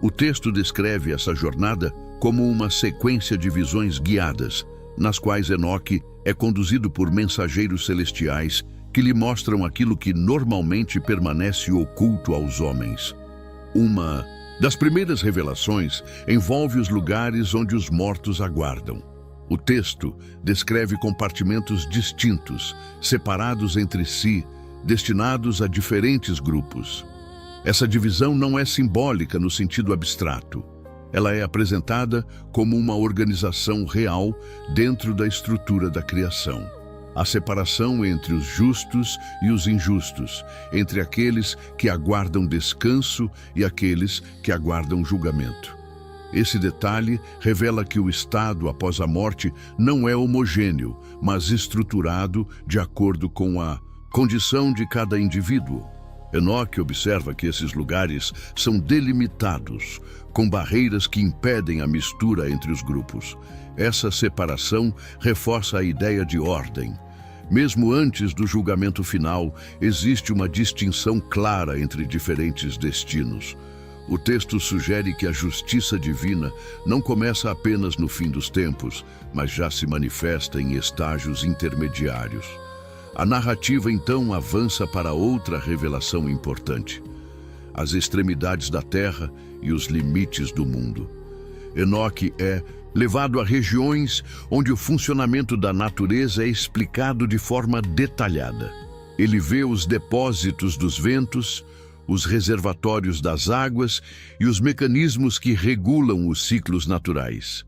O texto descreve essa jornada como uma sequência de visões guiadas, nas quais Enoque é conduzido por mensageiros celestiais que lhe mostram aquilo que normalmente permanece oculto aos homens. Uma das primeiras revelações envolve os lugares onde os mortos aguardam. O texto descreve compartimentos distintos, separados entre si, destinados a diferentes grupos. Essa divisão não é simbólica no sentido abstrato. Ela é apresentada como uma organização real dentro da estrutura da criação. A separação entre os justos e os injustos, entre aqueles que aguardam descanso e aqueles que aguardam julgamento. Esse detalhe revela que o estado após a morte não é homogêneo, mas estruturado de acordo com a condição de cada indivíduo. Enoque observa que esses lugares são delimitados, com barreiras que impedem a mistura entre os grupos. Essa separação reforça a ideia de ordem. Mesmo antes do julgamento final, existe uma distinção clara entre diferentes destinos. O texto sugere que a justiça divina não começa apenas no fim dos tempos, mas já se manifesta em estágios intermediários. A narrativa então avança para outra revelação importante: as extremidades da terra e os limites do mundo. Enoque é levado a regiões onde o funcionamento da natureza é explicado de forma detalhada. Ele vê os depósitos dos ventos, os reservatórios das águas e os mecanismos que regulam os ciclos naturais.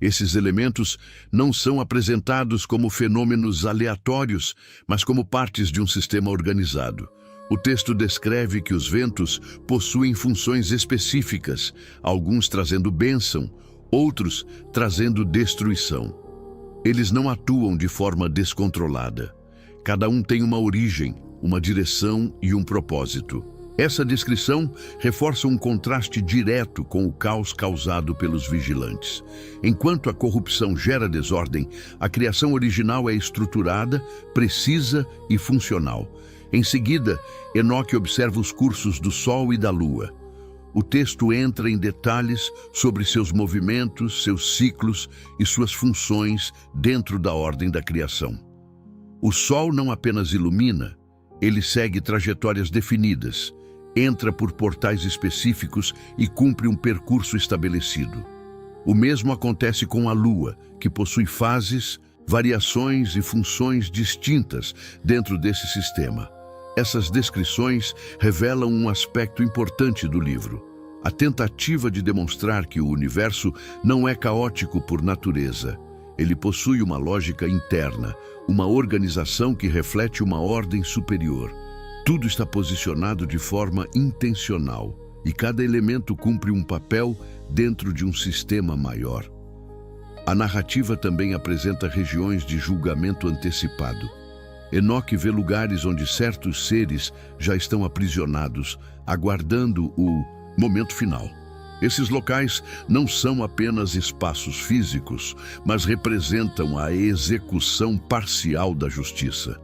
Esses elementos não são apresentados como fenômenos aleatórios, mas como partes de um sistema organizado. O texto descreve que os ventos possuem funções específicas, alguns trazendo bênção, outros trazendo destruição. Eles não atuam de forma descontrolada. Cada um tem uma origem, uma direção e um propósito. Essa descrição reforça um contraste direto com o caos causado pelos vigilantes. Enquanto a corrupção gera desordem, a criação original é estruturada, precisa e funcional. Em seguida, Enoque observa os cursos do Sol e da Lua. O texto entra em detalhes sobre seus movimentos, seus ciclos e suas funções dentro da ordem da criação. O Sol não apenas ilumina, ele segue trajetórias definidas, entra por portais específicos e cumpre um percurso estabelecido. O mesmo acontece com a Lua, que possui fases, variações e funções distintas dentro desse sistema. Essas descrições revelam um aspecto importante do livro: a tentativa de demonstrar que o universo não é caótico por natureza. Ele possui uma lógica interna, uma organização que reflete uma ordem superior. Tudo está posicionado de forma intencional e cada elemento cumpre um papel dentro de um sistema maior. A narrativa também apresenta regiões de julgamento antecipado. Enoque vê lugares onde certos seres já estão aprisionados, aguardando o momento final. Esses locais não são apenas espaços físicos, mas representam a execução parcial da justiça.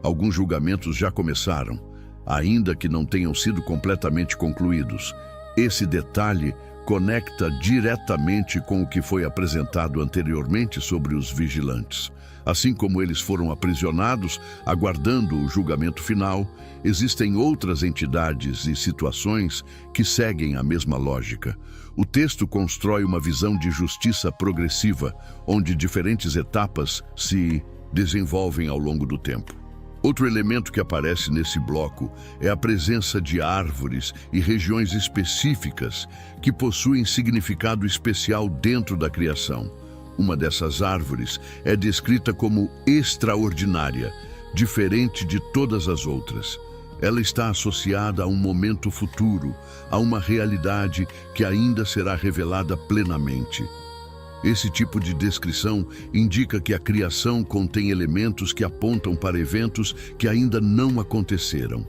Alguns julgamentos já começaram, ainda que não tenham sido completamente concluídos. Esse detalhe conecta diretamente com o que foi apresentado anteriormente sobre os vigilantes. Assim como eles foram aprisionados, aguardando o julgamento final, existem outras entidades e situações que seguem a mesma lógica. O texto constrói uma visão de justiça progressiva, onde diferentes etapas se desenvolvem ao longo do tempo. Outro elemento que aparece nesse bloco é a presença de árvores e regiões específicas que possuem significado especial dentro da criação. Uma dessas árvores é descrita como extraordinária, diferente de todas as outras. Ela está associada a um momento futuro, a uma realidade que ainda será revelada plenamente. Esse tipo de descrição indica que a criação contém elementos que apontam para eventos que ainda não aconteceram.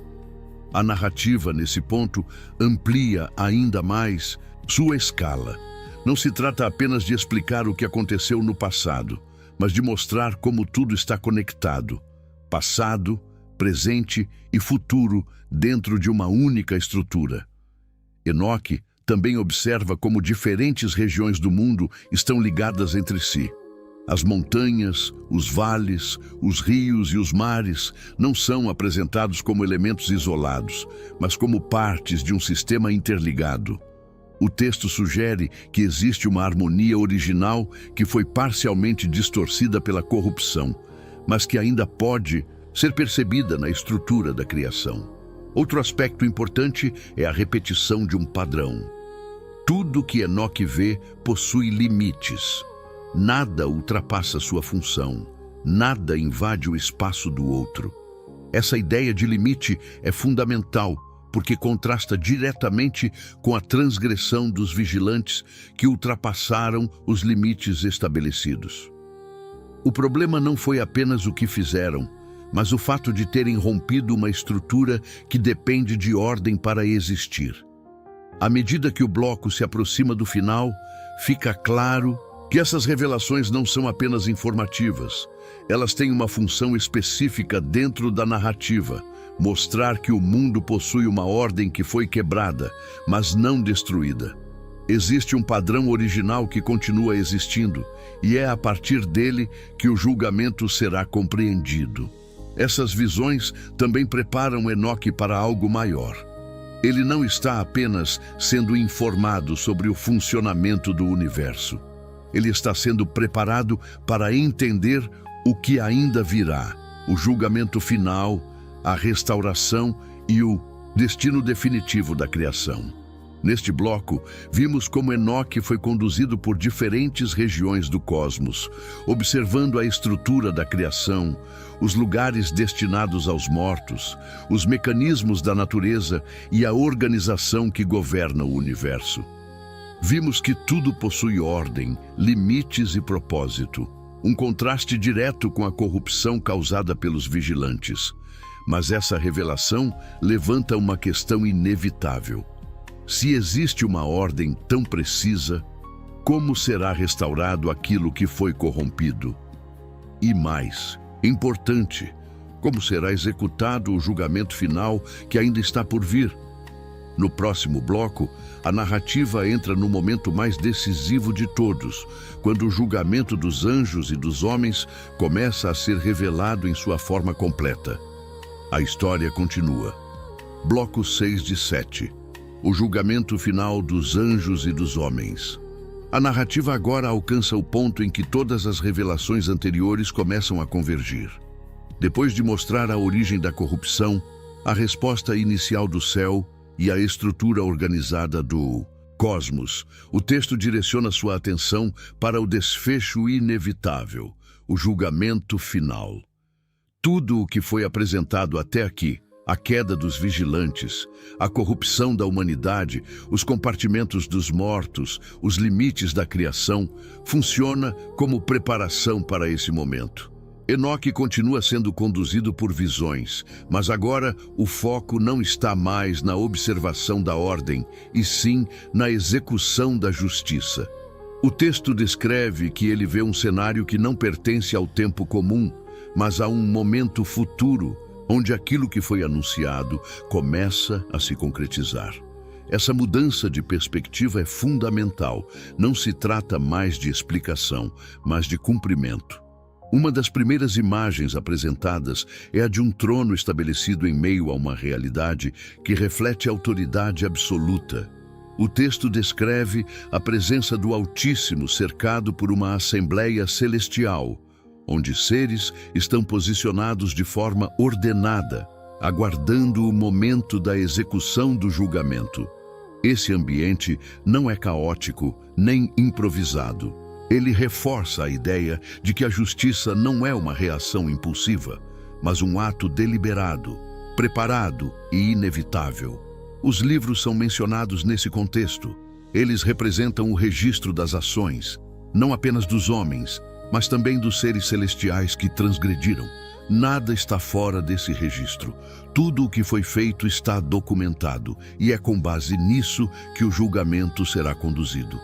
A narrativa, nesse ponto, amplia ainda mais sua escala. Não se trata apenas de explicar o que aconteceu no passado, mas de mostrar como tudo está conectado: passado, presente e futuro dentro de uma única estrutura. Enoque também observa como diferentes regiões do mundo estão ligadas entre si. As montanhas, os vales, os rios e os mares não são apresentados como elementos isolados, mas como partes de um sistema interligado. O texto sugere que existe uma harmonia original que foi parcialmente distorcida pela corrupção, mas que ainda pode ser percebida na estrutura da criação. Outro aspecto importante é a repetição de um padrão. Tudo que Enoque vê possui limites. Nada ultrapassa sua função. Nada invade o espaço do outro. Essa ideia de limite é fundamental, porque contrasta diretamente com a transgressão dos vigilantes que ultrapassaram os limites estabelecidos. O problema não foi apenas o que fizeram, mas o fato de terem rompido uma estrutura que depende de ordem para existir. À medida que o bloco se aproxima do final, fica claro que essas revelações não são apenas informativas. Elas têm uma função específica dentro da narrativa: mostrar que o mundo possui uma ordem que foi quebrada, mas não destruída. Existe um padrão original que continua existindo, e é a partir dele que o julgamento será compreendido. Essas visões também preparam Enoque para algo maior. Ele não está apenas sendo informado sobre o funcionamento do universo. Ele está sendo preparado para entender o que ainda virá: o julgamento final, a restauração e o destino definitivo da criação. Neste bloco, vimos como Enoque foi conduzido por diferentes regiões do cosmos, observando a estrutura da criação, os lugares destinados aos mortos, os mecanismos da natureza e a organização que governa o universo. Vimos que tudo possui ordem, limites e propósito, um contraste direto com a corrupção causada pelos vigilantes. Mas essa revelação levanta uma questão inevitável. Se existe uma ordem tão precisa, como será restaurado aquilo que foi corrompido? E mais importante, como será executado o julgamento final que ainda está por vir? No próximo bloco, a narrativa entra no momento mais decisivo de todos, quando o julgamento dos anjos e dos homens começa a ser revelado em sua forma completa. A história continua. Bloco 6 de 7. O julgamento final dos anjos e dos homens. A narrativa agora alcança o ponto em que todas as revelações anteriores começam a convergir. Depois de mostrar a origem da corrupção, a resposta inicial do céu e a estrutura organizada do cosmos, o texto direciona sua atenção para o desfecho inevitável, o julgamento final. Tudo o que foi apresentado até aqui, a queda dos vigilantes, a corrupção da humanidade, os compartimentos dos mortos, os limites da criação, funciona como preparação para esse momento. Enoque continua sendo conduzido por visões, mas agora o foco não está mais na observação da ordem, e sim na execução da justiça. O texto descreve que ele vê um cenário que não pertence ao tempo comum, mas a um momento futuro, onde aquilo que foi anunciado começa a se concretizar. Essa mudança de perspectiva é fundamental. Não se trata mais de explicação, mas de cumprimento. Uma das primeiras imagens apresentadas é a de um trono estabelecido em meio a uma realidade que reflete autoridade absoluta. O texto descreve a presença do Altíssimo cercado por uma assembleia celestial, onde seres estão posicionados de forma ordenada, aguardando o momento da execução do julgamento. Esse ambiente não é caótico nem improvisado. Ele reforça a ideia de que a justiça não é uma reação impulsiva, mas um ato deliberado, preparado e inevitável. Os livros são mencionados nesse contexto. Eles representam o registro das ações, não apenas dos homens, mas também dos seres celestiais que transgrediram. Nada está fora desse registro. Tudo o que foi feito está documentado, e é com base nisso que o julgamento será conduzido.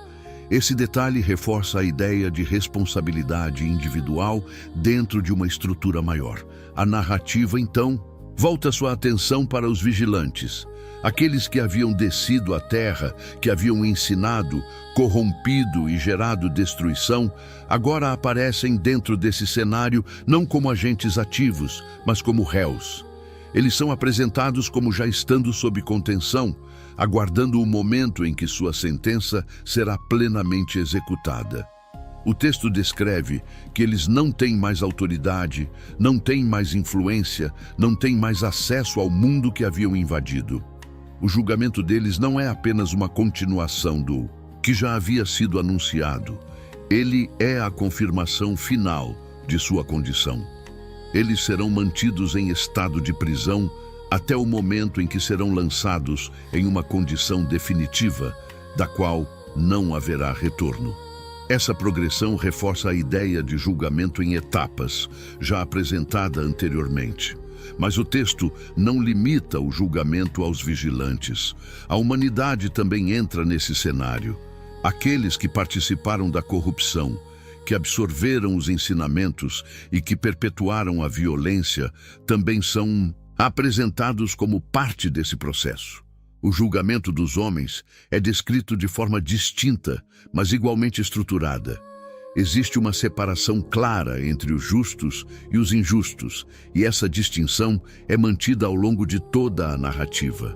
Esse detalhe reforça a ideia de responsabilidade individual dentro de uma estrutura maior. A narrativa, então, volta sua atenção para os vigilantes, aqueles que haviam descido à terra, que haviam ensinado, corrompido e gerado destruição, agora aparecem dentro desse cenário não como agentes ativos, mas como réus. Eles são apresentados como já estando sob contenção, aguardando o momento em que sua sentença será plenamente executada. O texto descreve que eles não têm mais autoridade, não têm mais influência, não têm mais acesso ao mundo que haviam invadido. O julgamento deles não é apenas uma continuação do que já havia sido anunciado. Ele é a confirmação final de sua condição. Eles serão mantidos em estado de prisão até o momento em que serão lançados em uma condição definitiva, da qual não haverá retorno. Essa progressão reforça a ideia de julgamento em etapas, já apresentada anteriormente. Mas o texto não limita o julgamento aos vigilantes. A humanidade também entra nesse cenário. Aqueles que participaram da corrupção, que absorveram os ensinamentos e que perpetuaram a violência, também são apresentados como parte desse processo. O julgamento dos homens é descrito de forma distinta, mas igualmente estruturada. Existe uma separação clara entre os justos e os injustos, e essa distinção é mantida ao longo de toda a narrativa.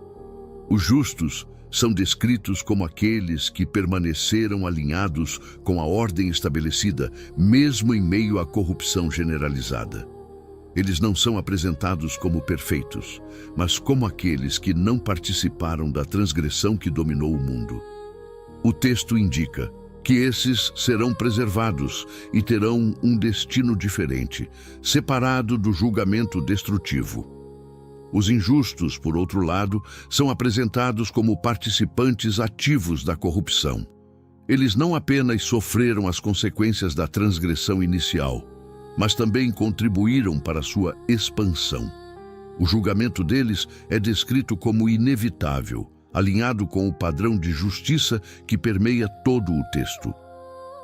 Os justos são descritos como aqueles que permaneceram alinhados com a ordem estabelecida, mesmo em meio à corrupção generalizada. Eles não são apresentados como perfeitos, mas como aqueles que não participaram da transgressão que dominou o mundo. O texto indica que esses serão preservados e terão um destino diferente, separado do julgamento destrutivo. Os injustos, por outro lado, são apresentados como participantes ativos da corrupção. Eles não apenas sofreram as consequências da transgressão inicial, mas também contribuíram para sua expansão. O julgamento deles é descrito como inevitável, alinhado com o padrão de justiça que permeia todo o texto.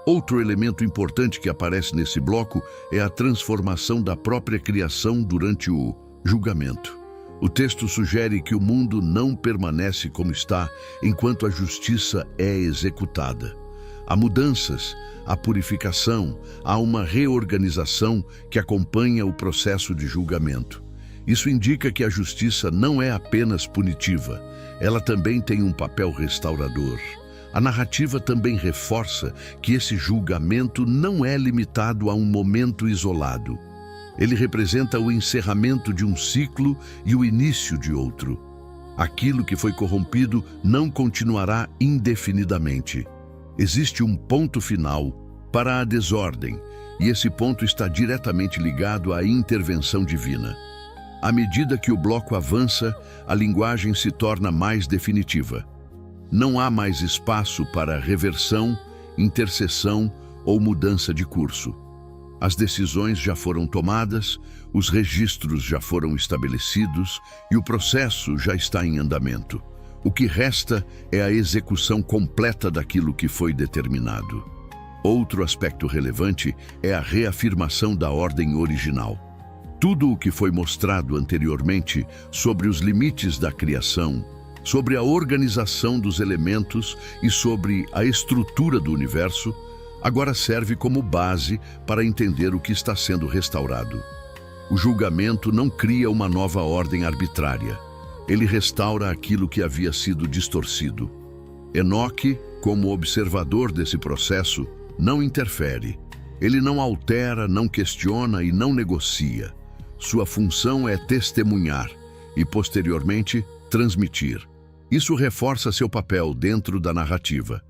Outro elemento importante que aparece nesse bloco é a transformação da própria criação durante o julgamento. O texto sugere que o mundo não permanece como está enquanto a justiça é executada. Há mudanças, há purificação, há uma reorganização que acompanha o processo de julgamento. Isso indica que a justiça não é apenas punitiva, ela também tem um papel restaurador. A narrativa também reforça que esse julgamento não é limitado a um momento isolado. Ele representa o encerramento de um ciclo e o início de outro. Aquilo que foi corrompido não continuará indefinidamente. Existe um ponto final para a desordem, e esse ponto está diretamente ligado à intervenção divina. À medida que o bloco avança, a linguagem se torna mais definitiva. Não há mais espaço para reversão, intercessão ou mudança de curso. As decisões já foram tomadas, os registros já foram estabelecidos e o processo já está em andamento. O que resta é a execução completa daquilo que foi determinado. Outro aspecto relevante é a reafirmação da ordem original. Tudo o que foi mostrado anteriormente sobre os limites da criação, sobre a organização dos elementos e sobre a estrutura do universo, agora serve como base para entender o que está sendo restaurado. O julgamento não cria uma nova ordem arbitrária. Ele restaura aquilo que havia sido distorcido. Enoque, como observador desse processo, não interfere. Ele não altera, não questiona e não negocia. Sua função é testemunhar e, posteriormente, transmitir. Isso reforça seu papel dentro da narrativa.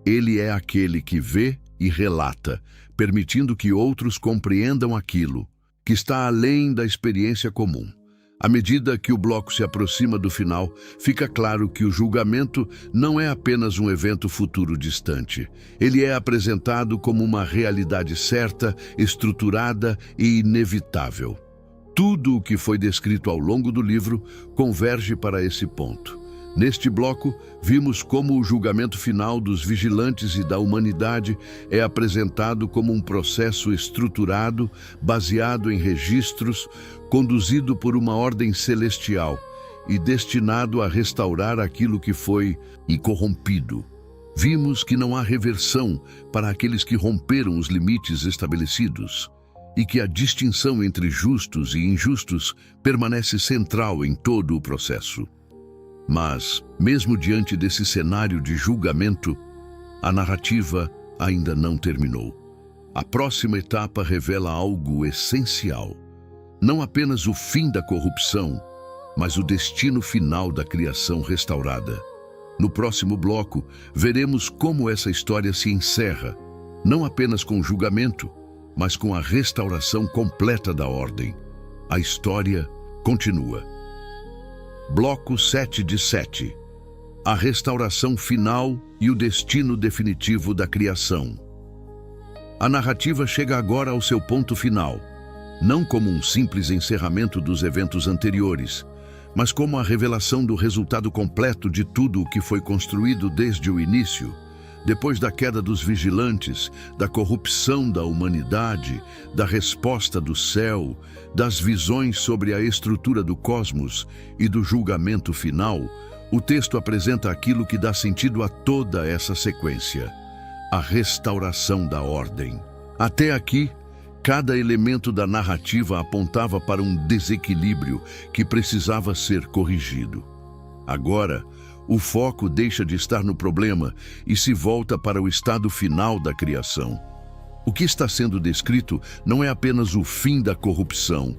Ele é aquele que vê e relata, permitindo que outros compreendam aquilo que está além da experiência comum. À medida que o bloco se aproxima do final, fica claro que o julgamento não é apenas um evento futuro distante. Ele é apresentado como uma realidade certa, estruturada e inevitável. Tudo o que foi descrito ao longo do livro converge para esse ponto. Neste bloco, vimos como o julgamento final dos vigilantes e da humanidade é apresentado como um processo estruturado, baseado em registros, conduzido por uma ordem celestial e destinado a restaurar aquilo que foi corrompido. Vimos que não há reversão para aqueles que romperam os limites estabelecidos e que a distinção entre justos e injustos permanece central em todo o processo. Mas, mesmo diante desse cenário de julgamento, a narrativa ainda não terminou. A próxima etapa revela algo essencial. Não apenas o fim da corrupção, mas o destino final da criação restaurada. No próximo bloco, veremos como essa história se encerra, não apenas com o julgamento, mas com a restauração completa da ordem. A história continua. Bloco 7 de 7. A restauração final e o destino definitivo da criação. A narrativa chega agora ao seu ponto final, não como um simples encerramento dos eventos anteriores, mas como a revelação do resultado completo de tudo o que foi construído desde o início. Depois da queda dos vigilantes, da corrupção da humanidade, da resposta do céu, das visões sobre a estrutura do cosmos e do julgamento final, o texto apresenta aquilo que dá sentido a toda essa sequência: a restauração da ordem. Até aqui, cada elemento da narrativa apontava para um desequilíbrio que precisava ser corrigido. Agora, o foco deixa de estar no problema e se volta para o estado final da criação. O que está sendo descrito não é apenas o fim da corrupção,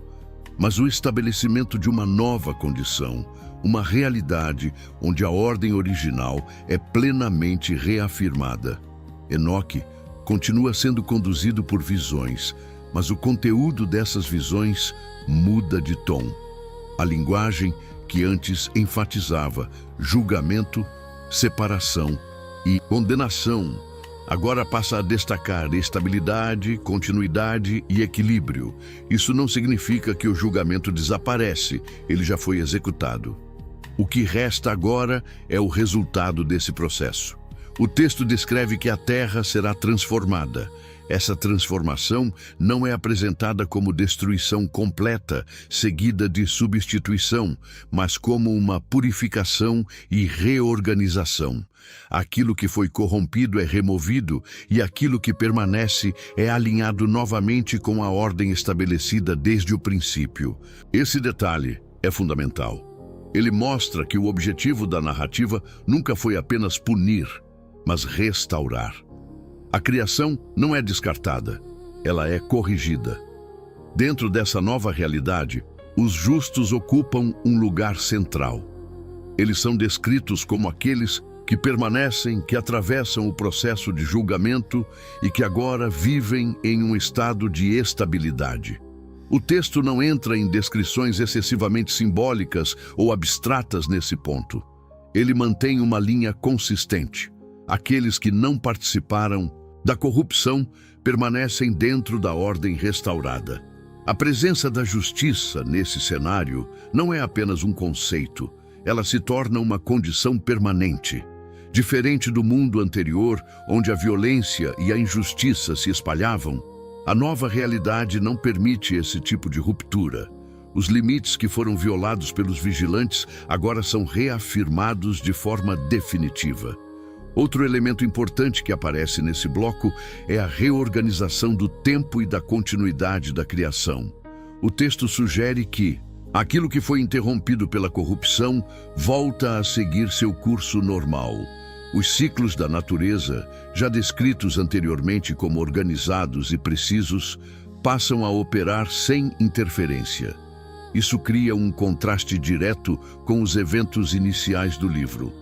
mas o estabelecimento de uma nova condição, uma realidade onde a ordem original é plenamente reafirmada. Enoque continua sendo conduzido por visões, mas o conteúdo dessas visões muda de tom. A linguagem que antes enfatizava julgamento, separação e condenação, agora passa a destacar estabilidade, continuidade e equilíbrio. Isso não significa que o julgamento desaparece, ele já foi executado. O que resta agora é o resultado desse processo. O texto descreve que a terra será transformada. Essa transformação não é apresentada como destruição completa, seguida de substituição, mas como uma purificação e reorganização. Aquilo que foi corrompido é removido e aquilo que permanece é alinhado novamente com a ordem estabelecida desde o princípio. Esse detalhe é fundamental. Ele mostra que o objetivo da narrativa nunca foi apenas punir, mas restaurar. A criação não é descartada, ela é corrigida. Dentro dessa nova realidade, os justos ocupam um lugar central. Eles são descritos como aqueles que permanecem, que atravessam o processo de julgamento e que agora vivem em um estado de estabilidade. O texto não entra em descrições excessivamente simbólicas ou abstratas nesse ponto. Ele mantém uma linha consistente. Aqueles que não participaram da corrupção permanecem dentro da ordem restaurada. A presença da justiça nesse cenário não é apenas um conceito, ela se torna uma condição permanente. Diferente do mundo anterior, onde a violência e a injustiça se espalhavam, a nova realidade não permite esse tipo de ruptura. Os limites que foram violados pelos vigilantes agora são reafirmados de forma definitiva. Outro elemento importante que aparece nesse bloco é a reorganização do tempo e da continuidade da criação. O texto sugere que aquilo que foi interrompido pela corrupção volta a seguir seu curso normal. Os ciclos da natureza, já descritos anteriormente como organizados e precisos, passam a operar sem interferência. Isso cria um contraste direto com os eventos iniciais do livro.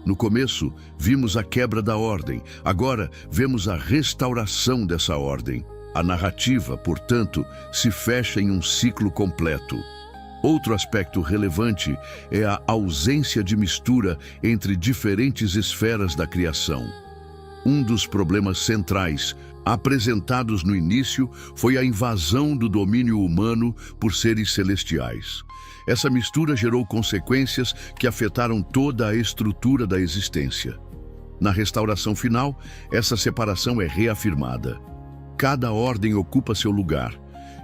No começo, vimos a quebra da ordem. Agora, vemos a restauração dessa ordem. A narrativa, portanto, se fecha em um ciclo completo. Outro aspecto relevante é a ausência de mistura entre diferentes esferas da criação. Um dos problemas centrais apresentados no início foi a invasão do domínio humano por seres celestiais. Essa mistura gerou consequências que afetaram toda a estrutura da existência. Na restauração final, essa separação é reafirmada. Cada ordem ocupa seu lugar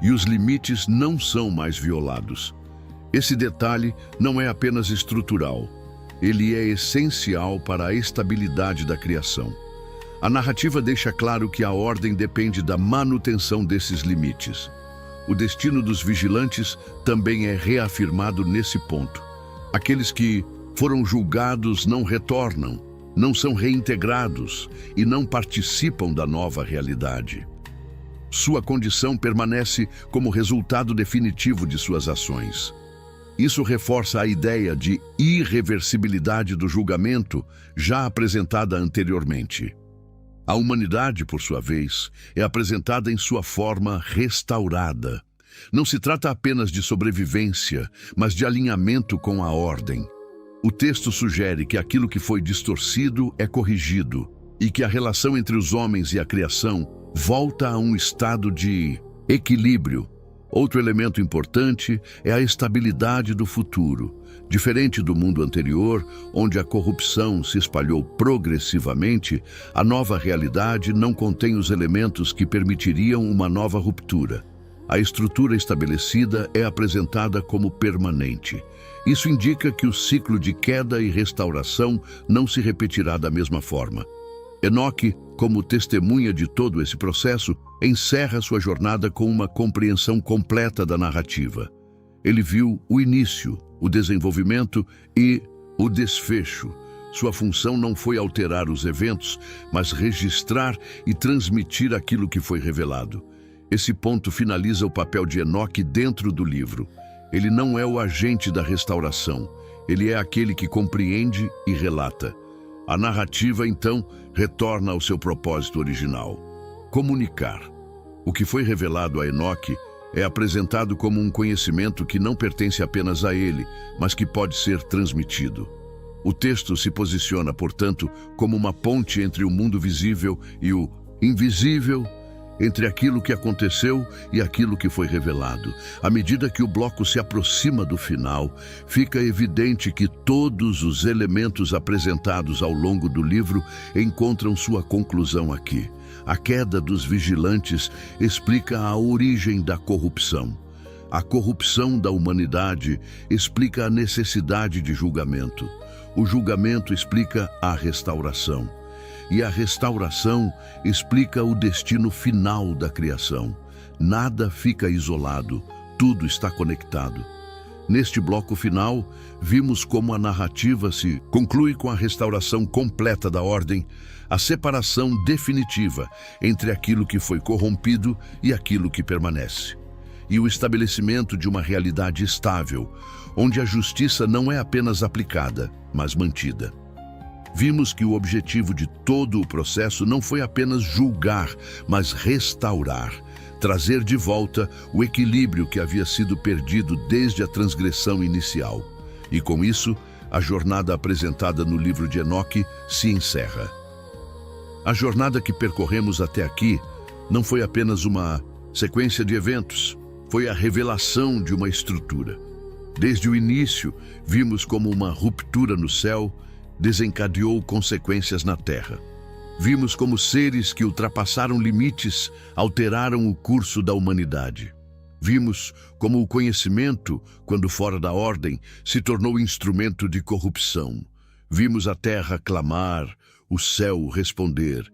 e os limites não são mais violados. Esse detalhe não é apenas estrutural, ele é essencial para a estabilidade da criação. A narrativa deixa claro que a ordem depende da manutenção desses limites. O destino dos vigilantes também é reafirmado nesse ponto. Aqueles que foram julgados não retornam, não são reintegrados e não participam da nova realidade. Sua condição permanece como resultado definitivo de suas ações. Isso reforça a ideia de irreversibilidade do julgamento já apresentada anteriormente. A humanidade, por sua vez, é apresentada em sua forma restaurada. Não se trata apenas de sobrevivência, mas de alinhamento com a ordem. O texto sugere que aquilo que foi distorcido é corrigido e que a relação entre os homens e a criação volta a um estado de equilíbrio. Outro elemento importante é a estabilidade do futuro. Diferente do mundo anterior, onde a corrupção se espalhou progressivamente, a nova realidade não contém os elementos que permitiriam uma nova ruptura. A estrutura estabelecida é apresentada como permanente. Isso indica que o ciclo de queda e restauração não se repetirá da mesma forma. Enoque, como testemunha de todo esse processo, encerra sua jornada com uma compreensão completa da narrativa. Ele viu o início, o desenvolvimento e o desfecho. Sua função não foi alterar os eventos, mas registrar e transmitir aquilo que foi revelado. Esse ponto finaliza o papel de Enoque dentro do livro. Ele não é o agente da restauração, ele é aquele que compreende e relata. A narrativa, então, retorna ao seu propósito original: comunicar. O que foi revelado a Enoque é apresentado como um conhecimento que não pertence apenas a ele, mas que pode ser transmitido. O texto se posiciona, portanto, como uma ponte entre o mundo visível e o invisível, entre aquilo que aconteceu e aquilo que foi revelado. À medida que o bloco se aproxima do final, fica evidente que todos os elementos apresentados ao longo do livro encontram sua conclusão aqui. A queda dos vigilantes explica a origem da corrupção. A corrupção da humanidade explica a necessidade de julgamento. O julgamento explica a restauração. E a restauração explica o destino final da criação. Nada fica isolado, tudo está conectado. Neste bloco final, vimos como a narrativa se conclui com a restauração completa da ordem, a separação definitiva entre aquilo que foi corrompido e aquilo que permanece, e o estabelecimento de uma realidade estável, onde a justiça não é apenas aplicada, mas mantida. Vimos que o objetivo de todo o processo não foi apenas julgar, mas restaurar, trazer de volta o equilíbrio que havia sido perdido desde a transgressão inicial. E com isso, a jornada apresentada no livro de Enoque se encerra. A jornada que percorremos até aqui não foi apenas uma sequência de eventos, foi a revelação de uma estrutura. Desde o início, vimos como uma ruptura no céu desencadeou consequências na terra. Vimos como seres que ultrapassaram limites alteraram o curso da humanidade. Vimos como o conhecimento, quando fora da ordem, se tornou instrumento de corrupção. Vimos a terra clamar, o céu responder,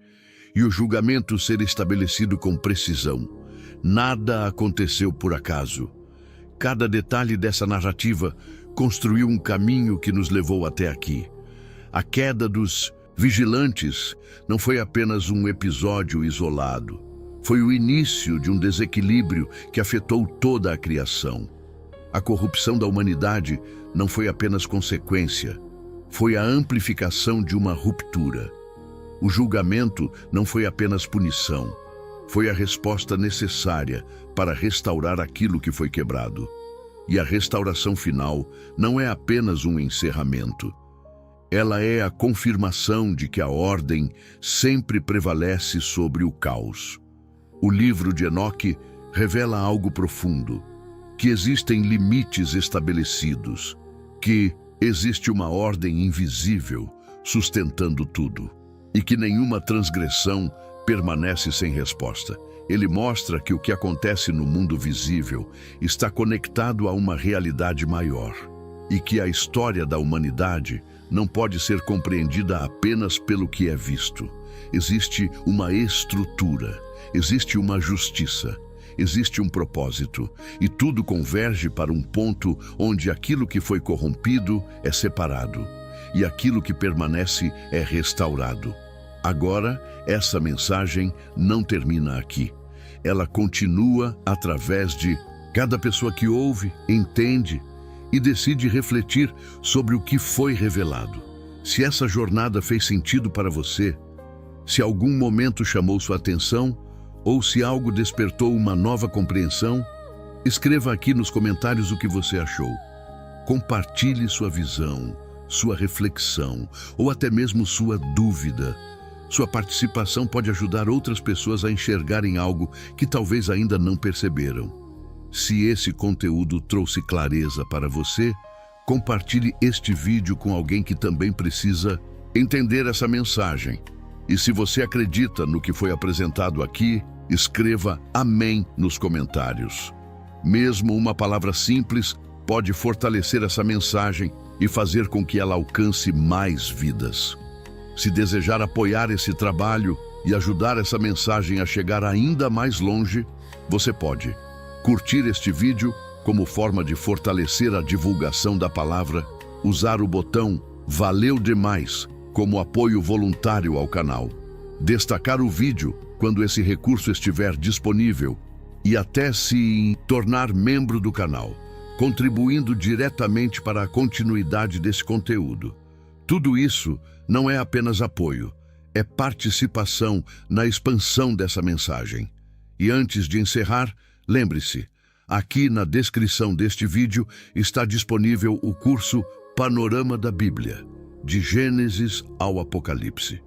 e o julgamento ser estabelecido com precisão. Nada aconteceu por acaso. Cada detalhe dessa narrativa construiu um caminho que nos levou até aqui. A queda dos Vigilantes não foi apenas um episódio isolado. Foi o início de um desequilíbrio que afetou toda a criação. A corrupção da humanidade não foi apenas consequência, foi a amplificação de uma ruptura. O julgamento não foi apenas punição, foi a resposta necessária para restaurar aquilo que foi quebrado. E a restauração final não é apenas um encerramento. Ela é a confirmação de que a ordem sempre prevalece sobre o caos. O livro de Enoque revela algo profundo, que existem limites estabelecidos, que existe uma ordem invisível sustentando tudo, e que nenhuma transgressão permanece sem resposta. Ele mostra que o que acontece no mundo visível está conectado a uma realidade maior, e que a história da humanidade não pode ser compreendida apenas pelo que é visto. Existe uma estrutura, existe uma justiça, existe um propósito, e tudo converge para um ponto onde aquilo que foi corrompido é separado, e aquilo que permanece é restaurado. Agora, essa mensagem não termina aqui. Ela continua através de cada pessoa que ouve, entende e decide refletir sobre o que foi revelado. Se essa jornada fez sentido para você, se algum momento chamou sua atenção ou se algo despertou uma nova compreensão, escreva aqui nos comentários o que você achou. Compartilhe sua visão, sua reflexão ou até mesmo sua dúvida. Sua participação pode ajudar outras pessoas a enxergarem algo que talvez ainda não perceberam. Se esse conteúdo trouxe clareza para você, compartilhe este vídeo com alguém que também precisa entender essa mensagem. E se você acredita no que foi apresentado aqui, escreva amém nos comentários. Mesmo uma palavra simples pode fortalecer essa mensagem e fazer com que ela alcance mais vidas. Se desejar apoiar esse trabalho e ajudar essa mensagem a chegar ainda mais longe, você pode curtir este vídeo como forma de fortalecer a divulgação da palavra, usar o botão "Valeu demais" como apoio voluntário ao canal, destacar o vídeo quando esse recurso estiver disponível e até se tornar membro do canal, contribuindo diretamente para a continuidade desse conteúdo. Tudo isso não é apenas apoio, é participação na expansão dessa mensagem. E antes de encerrar, lembre-se, aqui na descrição deste vídeo está disponível o curso Panorama da Bíblia, de Gênesis ao Apocalipse.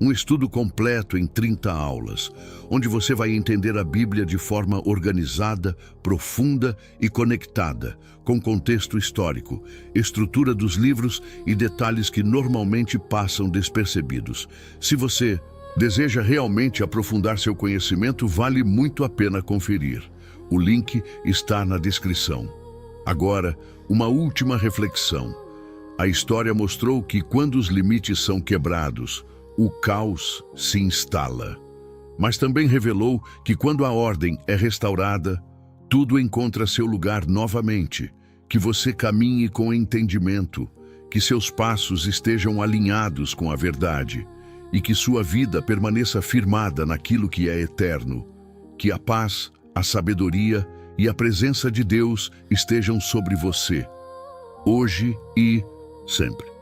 Um estudo completo em 30 aulas, onde você vai entender a Bíblia de forma organizada, profunda e conectada, com contexto histórico, estrutura dos livros e detalhes que normalmente passam despercebidos. Se você deseja realmente aprofundar seu conhecimento, vale muito a pena conferir. O link está na descrição. Agora, uma última reflexão. A história mostrou que quando os limites são quebrados, o caos se instala. Mas também revelou que quando a ordem é restaurada, tudo encontra seu lugar novamente, que você caminhe com entendimento, que seus passos estejam alinhados com a verdade e que sua vida permaneça firmada naquilo que é eterno, que a paz, a sabedoria e a presença de Deus estejam sobre você, hoje e sempre.